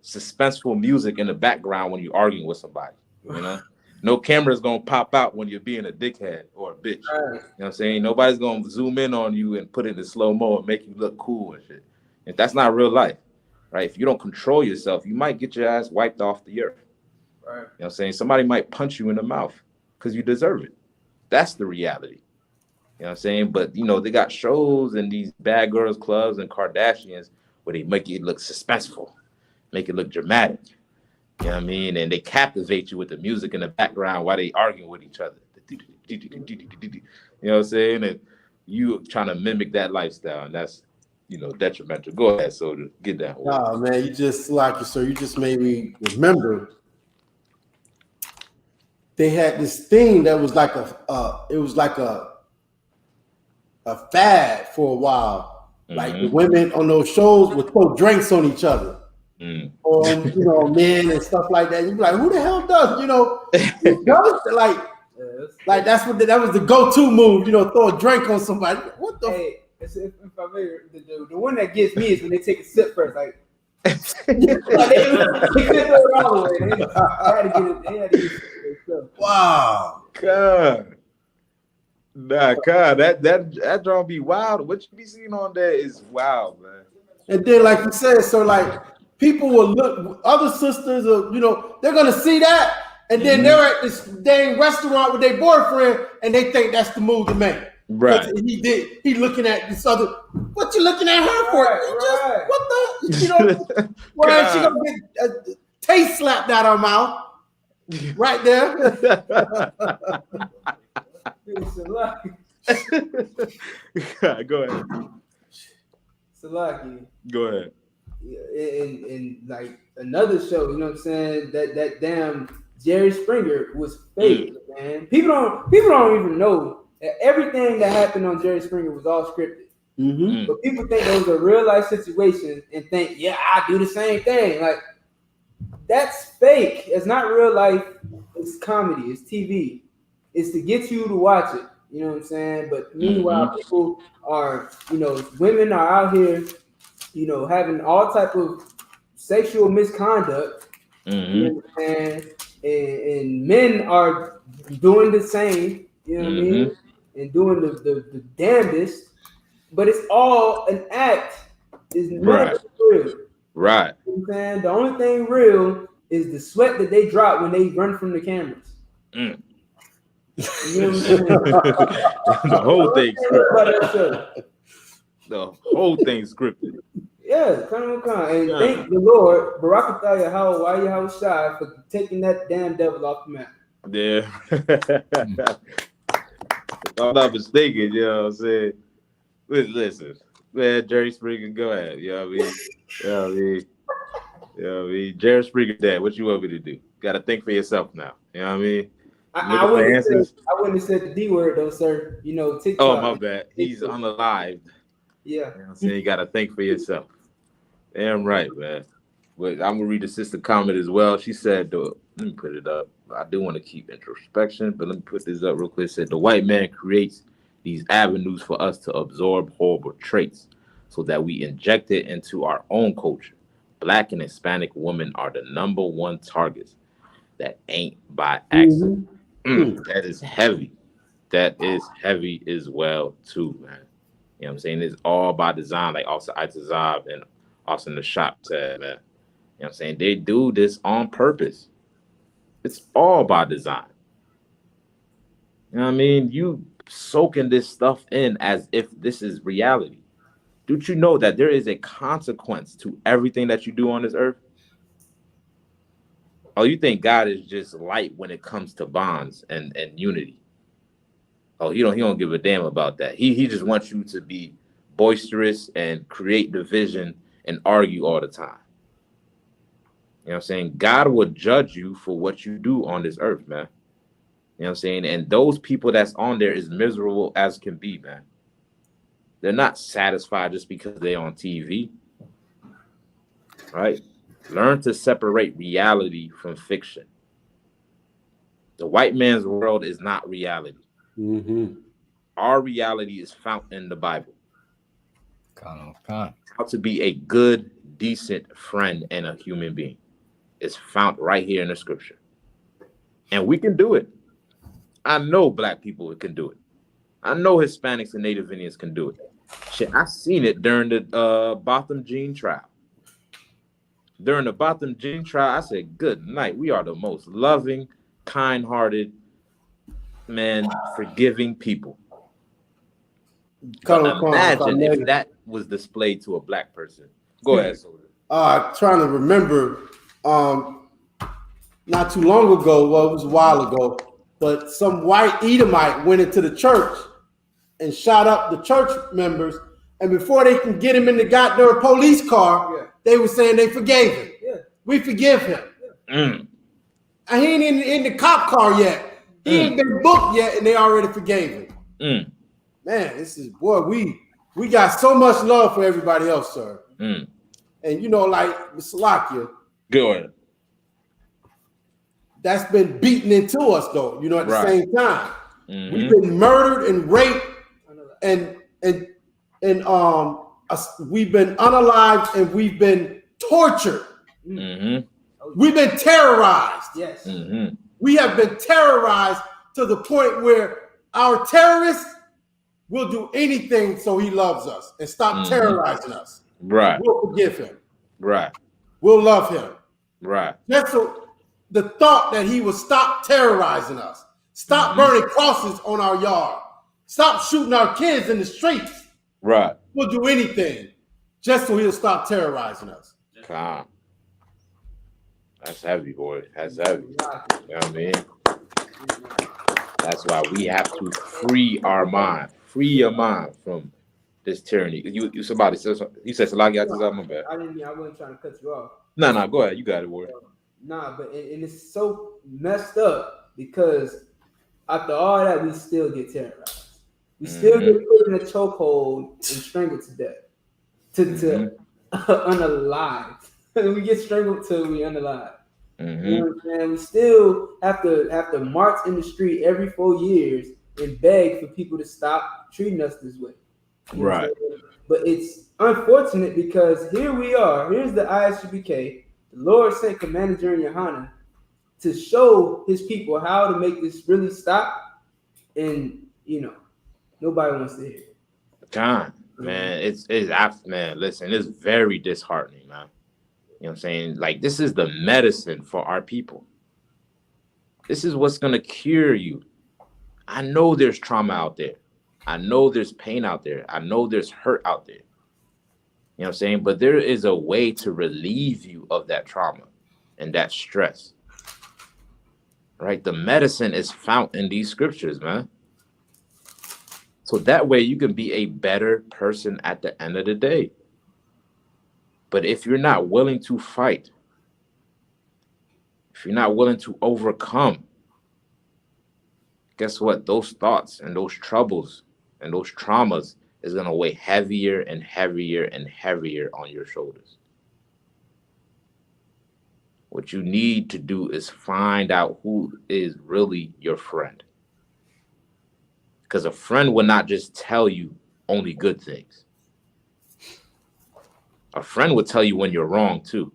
suspenseful music in the background when you're arguing with somebody, no camera's gonna pop out when you're being a dickhead or a bitch. You know what I'm saying? Nobody's gonna zoom in on you and put it in slow-mo and make you look cool and shit. And that's not real life, right? If you don't control yourself, you might get your ass wiped off the earth. You know what I'm saying? Somebody might punch you in the mouth because you deserve it. That's the reality. You know what I'm saying? But they got shows and these bad girls clubs and Kardashians where they make it look suspenseful. Make it look dramatic. You know what I mean? And they captivate you with the music in the background while they arguing with each other. You know what I'm saying? And you trying to mimic that lifestyle, and that's detrimental. Go ahead, Soda. Get that. Oh man, you just you just made me remember. They had this thing that was like a fad for a while. Like the women on those shows would throw drinks on each other. On men and stuff like that. You'd be like, who the hell does? Like that was the go-to move. Throw a drink on somebody. What the? Hey, if I may, the one that gets me is when they take a sip first. Like, they couldn't go the wrong way. They had to get it. Wow. God. Nah, God, that drone be wild. What you be seeing on there is wild, man. And then, like you said, so like people will look, other sisters, they're gonna see that, and then they're at this dang restaurant with their boyfriend, and they think that's the move to make. Right. He looking at this other. What you looking at her for? Right. What the? You know, well, she gonna get a taste slapped out her mouth. Right there. Go ahead. Salaki. Go ahead. And like another show, you know what I'm saying? That damn Jerry Springer was fake, man. People don't even know that everything that happened on Jerry Springer was all scripted. Mm-hmm. But people think that was a real life situation and think, yeah, I do the same thing. Like that's fake. It's not real life. It's comedy. It's TV. It's to get you to watch it. You know what I'm saying? But meanwhile, people are, women are out here, having all type of sexual misconduct. You know what I'm saying? And men are doing the same. You know what I mean? And doing the damnedest. But it's all an act. It's never real. Right. You know what I'm saying? The only thing real is the sweat that they drop when they run from the cameras. You know what I'm saying? The whole thing scripted. The whole thing scripted. Yeah, come on. And thank the Lord, Barak Atah Yahweh Shai, for taking that damn devil off the map. Yeah. If I'm not mistaken, you know what I'm saying? Listen, man, Jerry Springer, go ahead. You know what I mean? Jerry Springer, Dad, what you want me to do? Got to think for yourself now. You know what I mean? I wouldn't have said the D word though, sir. TikTok. Oh, my bad. He's unalived. Yeah. You know what I'm saying? You got to think for yourself. Damn right, man. But I'm going to read the sister comment as well. She said, let me put it up. I do want to keep introspection, but let me put this up real quick. It said, the white man creates these avenues for us to absorb horrible traits so that we inject it into our own culture. Black and Hispanic women are the number one targets. That ain't by accident. That is heavy. That is heavy as well, too, man. You know what I'm saying? It's all by design, like also Isupk and also in the shop said, man. You know what I'm saying? They do this on purpose. It's all by design. You know what I mean? You soaking this stuff in as if this is reality. Don't you know that there is a consequence to everything that you do on this earth? Oh, you think God is just light when it comes to bonds and unity? Oh, he don't give a damn about that. He just wants you to be boisterous and create division and argue all the time. You know what I'm saying? God will judge you for what you do on this earth, man. You know what I'm saying? And those people that's on there is miserable as can be, man. They're not satisfied just because they're on TV. Right? Learn to separate reality from fiction. The white man's world is not reality. Our reality is found in the Bible. How to be a good, decent friend and a human being. It's found right here in the scripture. And we can do it. I know black people can do it. I know Hispanics and Native Indians can do it. Shit, I seen it during the Botham Jean trial. During the Botham Jean trial, I said, good night. We are the most loving, kind-hearted, man, forgiving people. Imagine if that was displayed to a black person. Go ahead, Soda. Trying to remember, not too long ago, well, it was a while ago, but some white Edomite went into the church and shot up the church members, and before they can get him in the goddamn police car, they were saying they forgave him. We forgive him. And he ain't in the cop car yet. He ain't been booked yet, and they already forgave him. Man, this is, boy, we got so much love for everybody else, sir. And like Salakia, go ahead. That's been beaten into us, though. At the same time, we've been murdered and raped, and we've been unalived and we've been tortured. We've been terrorized. Yes. We have been terrorized to the point where our terrorists will do anything so he loves us and stop terrorizing us. Right. We'll forgive him. Right. We'll love him. Right. That's the thought that he will stop terrorizing us. Stop burning crosses on our yard. Stop shooting our kids in the streets. Right. We'll do anything just so he'll stop terrorizing us. Calm. That's heavy, boy. That's heavy. You know what I mean? That's why we have to free our mind. Free your mind from this tyranny. You somebody said you said Salaki after that, my bad. I wasn't trying to cut you off. No, go ahead. You got it, boy. Nah, but and it's so messed up because after all that, we still get terrorized. We still get put in a chokehold and strangled to death. To unalive. We get strangled till we unalive. You know what I'm saying? We still have to march in the street every 4 years and beg for people to stop treating us this way. You know right. But it's unfortunate because here we are. Here's the Isupk. The Lord sent Commander General Yohana to show his people how to make this really stop. And, nobody wants to hear it. John, man, man, listen, it's very disheartening, man. You know what I'm saying? Like, this is the medicine for our people. This is what's going to cure you. I know there's trauma out there. I know there's pain out there. I know there's hurt out there. You know what I'm saying? But there is a way to relieve you of that trauma and that stress. Right? The medicine is found in these scriptures, man. So that way you can be a better person at the end of the day. But if you're not willing to fight, if you're not willing to overcome, guess what? Those thoughts and those troubles and those traumas is going to weigh heavier and heavier and heavier on your shoulders. What you need to do is find out who is really your friend. Because a friend will not just tell you only good things. A friend will tell you when you're wrong too.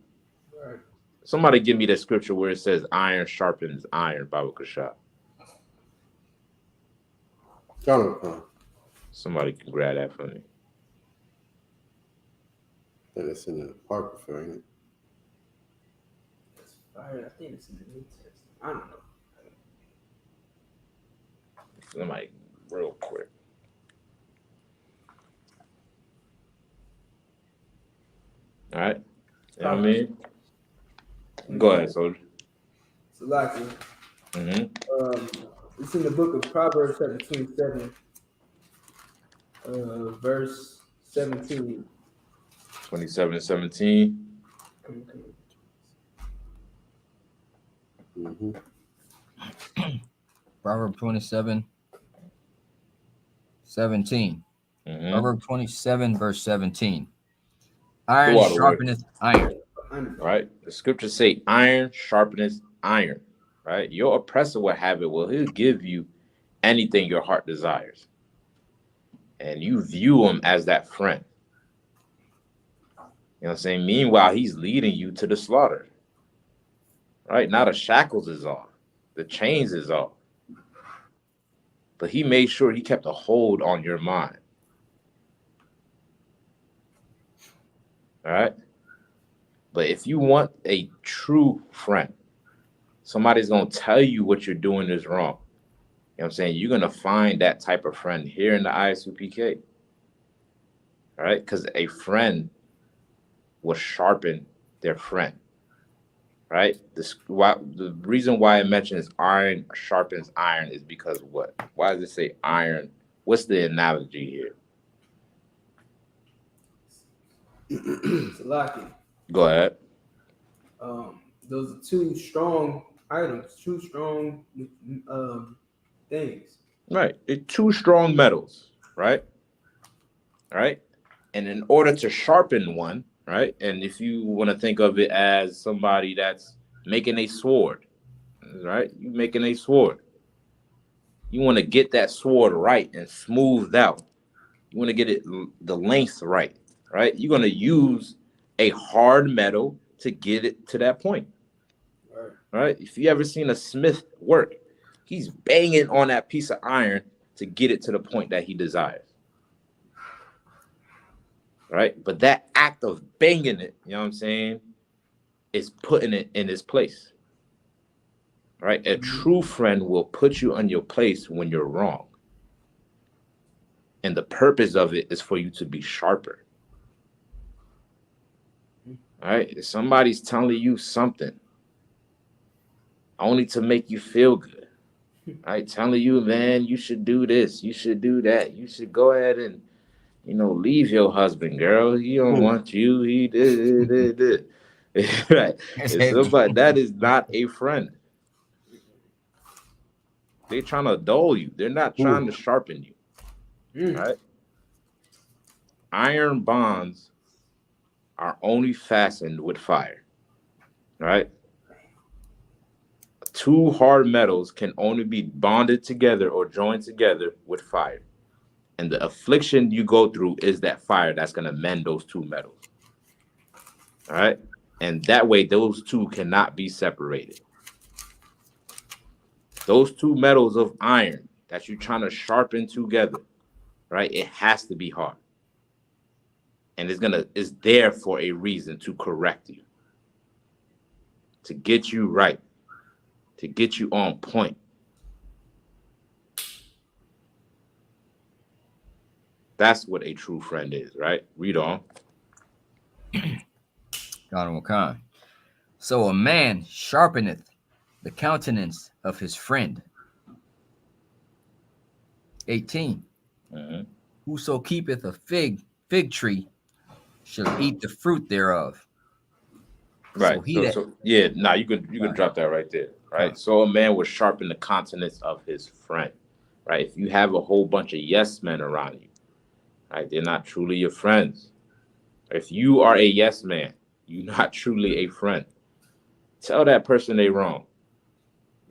Right. Somebody give me that scripture where it says iron sharpens iron, Baba Kasha. Somebody can grab that for me. I think it's in the Apocrypha, ain't it? I think it's in the New Testament. I don't know. Somebody, real quick. All right. You know what I mean? Go ahead, soldier. Salaki. It's in the book of Proverbs, chapter 27, verse 17. 27:17. Proverbs 27:17. Proverbs 27, verse 17. Iron sharpeneth iron. Right? The scriptures say iron sharpeneth iron. Right? Your oppressor will have it. Well, he'll give you anything your heart desires. And you view him as that friend. You know what I'm saying? Meanwhile, he's leading you to the slaughter. Right? Now the shackles is off. The chains is off. But he made sure he kept a hold on your mind. All right? But if you want a true friend, somebody's going to tell you what you're doing is wrong. You know what I'm saying? You're going to find that type of friend here in the Isupk. All right? Because a friend will sharpen their friend. Right? The reason why I mentioned iron sharpens iron is because what? Why does it say iron? What's the analogy here? Salaki. Go ahead. Those are two strong items, two strong things. Right. It's two strong metals, right? All right. And in order to sharpen one, right? And if you want to think of it as somebody that's making a sword, right? You're making a sword. You want to get that sword right and smoothed out. You want to get it the length right, right? You're going to use a hard metal to get it to that point. Right? If you ever seen a smith work, he's banging on that piece of iron to get it to the point that he desires. Right? But that act of banging it, you know what I'm saying, is putting it in its place. Right? A true friend will put you on your place when you're wrong. And the purpose of it is for you to be sharper. All right? If somebody's telling you something only to make you feel good, right? Telling you, man, you should do this, you should do that, you should go ahead and, leave your husband, girl. He don't want you. He did. Right? It's somebody that is not a friend. They're trying to dull you. They're not trying to sharpen you. Right? Iron bonds are only fastened with fire. Right? Two hard metals can only be bonded together or joined together with fire. And the affliction you go through is that fire that's going to mend those two metals. All right? And that way, those two cannot be separated. Those two metals of iron that you're trying to sharpen together, right? It has to be hard. And it's there for a reason to correct you, to get you right, to get you on point. That's what a true friend is, right? Read on. God. So a man sharpeneth the countenance of his friend. 18. Whoso keepeth a fig tree shall eat the fruit thereof. Right. So you can drop that right there. Right. So a man will sharpen the countenance of his friend. Right. If you have a whole bunch of yes men around you, right, they're not truly your friends. If you are a yes man, you're not truly a friend. Tell that person they wrong.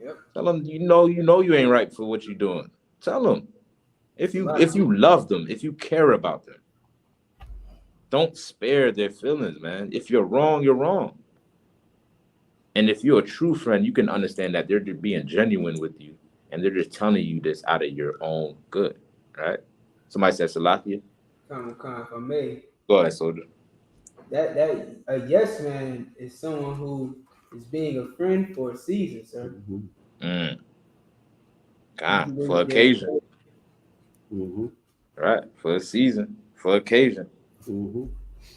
Yep. Tell them you ain't right for what you're doing. Tell them. If you love them, if you care about them, don't spare their feelings, man. If you're wrong, you're wrong. And if you're a true friend, you can understand that they're just being genuine with you, and they're just telling you this out of your own good, right? Somebody said Salakia. Come, if I may. Go ahead, soldier. That a yes man is someone who is being a friend for a season, sir. God, for occasion. Right, for a season, for occasion. You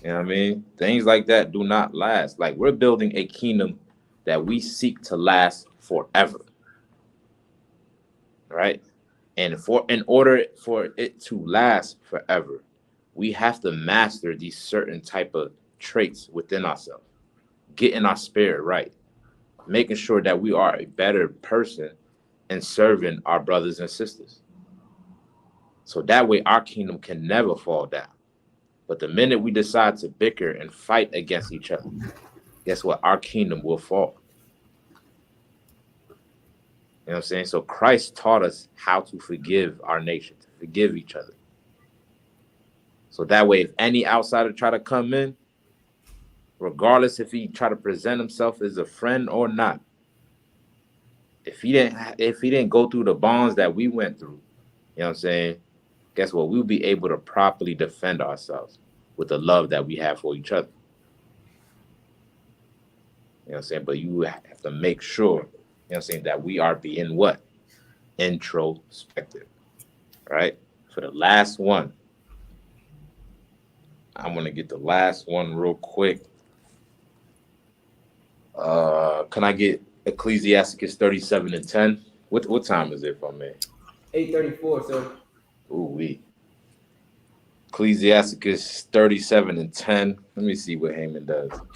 know what I mean? Things like that do not last. Like, we're building a kingdom that we seek to last forever. Right? And in order for it to last forever, we have to master these certain type of traits within ourselves, getting our spirit right, making sure that we are a better person and serving our brothers and sisters. So that way our kingdom can never fall down. But the minute we decide to bicker and fight against each other, guess what? Our kingdom will fall. You know what I'm saying? So Christ taught us how to forgive our nation, to forgive each other. So that way, if any outsider try to come in, regardless if he try to present himself as a friend or not, if he didn't go through the bonds that we went through, you know what I'm saying? Guess what? We'll be able to properly defend ourselves with the love that we have for each other. You know what I'm saying? But you have to make sure, you know what I'm saying, that we are being what? Introspective. Right? For the last one, I'm going to get the last one real quick. Can I get Ecclesiasticus 37:10? What time is it for me? 8:34, sir. Ooh-wee. Ecclesiasticus 37:10. Let me see what Haman does. All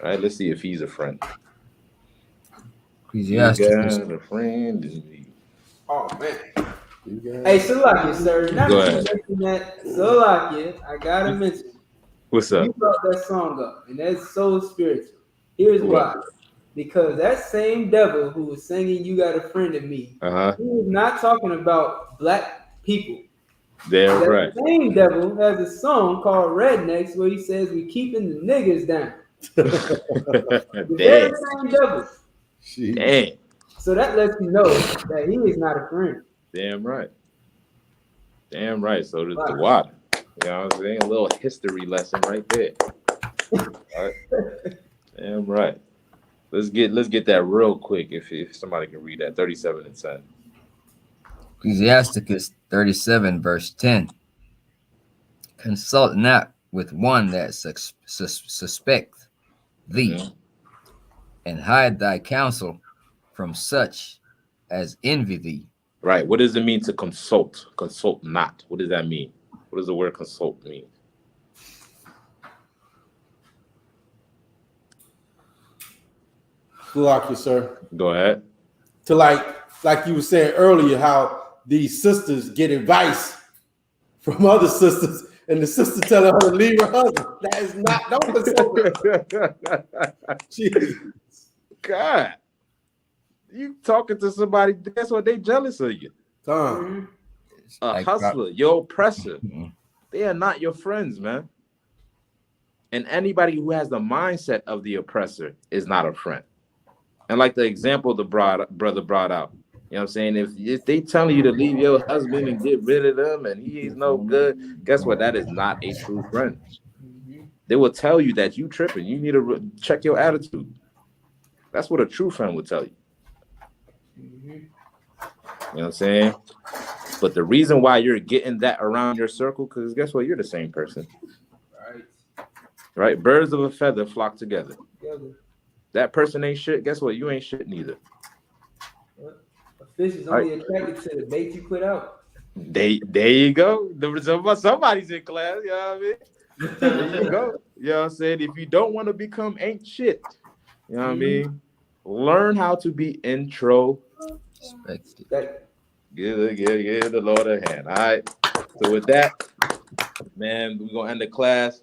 right, let's see if he's a friend. Ecclesiasticus. A friend in me. Oh, man. Hey, Salakia, sir. Go ahead. Salakia, I got to mention. What's up? You brought that song up, and that's so spiritual. Here's why. Because that same devil who was singing "You Got a Friend in Me," he was not talking about black people. Damn right. The same devil has a song called "Rednecks" where he says we keeping the niggas down. The very same devil. Damn. So that lets you know that he is not a friend. Damn right. Damn right. So the water. You know what I'm saying? A little history lesson right there. All right. Damn right. Let's get that real quick if somebody can read that 37:10. Ecclesiasticus 37, verse 10. Consult not with one that suspect thee, and hide thy counsel from such as envy thee. Right. What does it mean to consult? Consult not. What does that mean? What does the word consult mean? Like you, sir. Go ahead. To like you were saying earlier, how these sisters get advice from other sisters, and the sister telling her to leave her husband. That is not, don't Jesus. God. You talking to somebody, that's what they jealous of you. A hustler, your oppressor. They are not your friends, man. And anybody who has the mindset of the oppressor is not a friend. And like the example the brother brought out, you know what I'm saying? If they telling you to leave your husband and get rid of them and he is no good, guess what? That is not a true friend. They will tell you that you tripping. You need to check your attitude. That's what a true friend would tell you. You know what I'm saying? But the reason why you're getting that around your circle, because guess what? You're the same person. Right? Birds of a feather flock together. That person ain't shit. Guess what? You ain't shit neither. A fish is only attracted to the bait you put out. There you go. Somebody's in class. You know what I mean? There you go. You know what I'm saying? If you don't want to become ain't shit, you know what I mean? Learn how to be intro. Give the Lord a hand. All right. So with that, man, we're gonna end the class.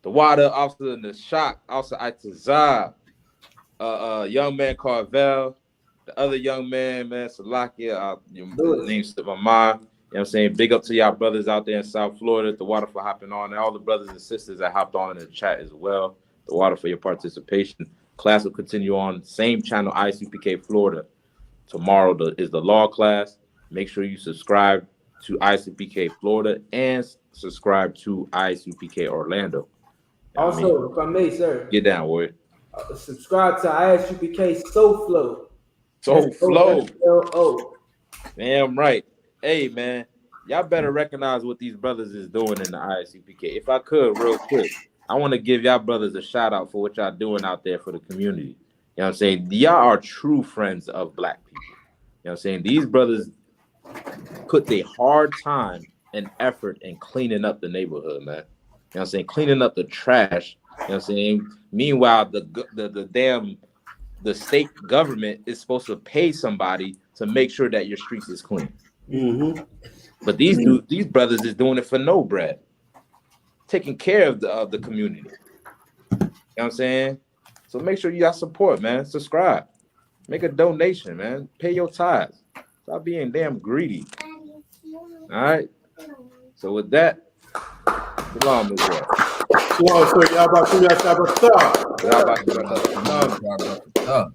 The water officer in the shock, also Itazab, young man Carvel, the other young man, Salakia, your name slipped my mind. You know what I'm saying? Big up to y'all brothers out there in South Florida, the water for hopping on, and all the brothers and sisters that hopped on in the chat as well. The water for your participation. Class will continue on same channel, ISUPK Florida. Tomorrow is the law class. Make sure you subscribe to ISUPK Florida and subscribe to ISUPK Orlando. Also, if I may, sir. Get down, Warrior. Subscribe to ISUPK SoFlo. SoFlo. Damn right. Hey, man, y'all better recognize what these brothers is doing in the ISUPK. If I could, real quick, I want to give y'all brothers a shout out for what y'all doing out there for the community. You know what I'm saying? Y'all are true friends of black people. You know what I'm saying? These brothers put their hard time and effort in cleaning up the neighborhood, man. You know what I'm saying? Cleaning up the trash. You know what I'm saying? Meanwhile, the state government is supposed to pay somebody to make sure that your streets is clean. But these brothers is doing it for no bread. Taking care of the community. You know what I'm saying? So make sure you got support, man. Subscribe. Make a donation, man. Pay your tithes. Stop being damn greedy. All right? So with that, shalom as well. Shalom, sir. Y'all about to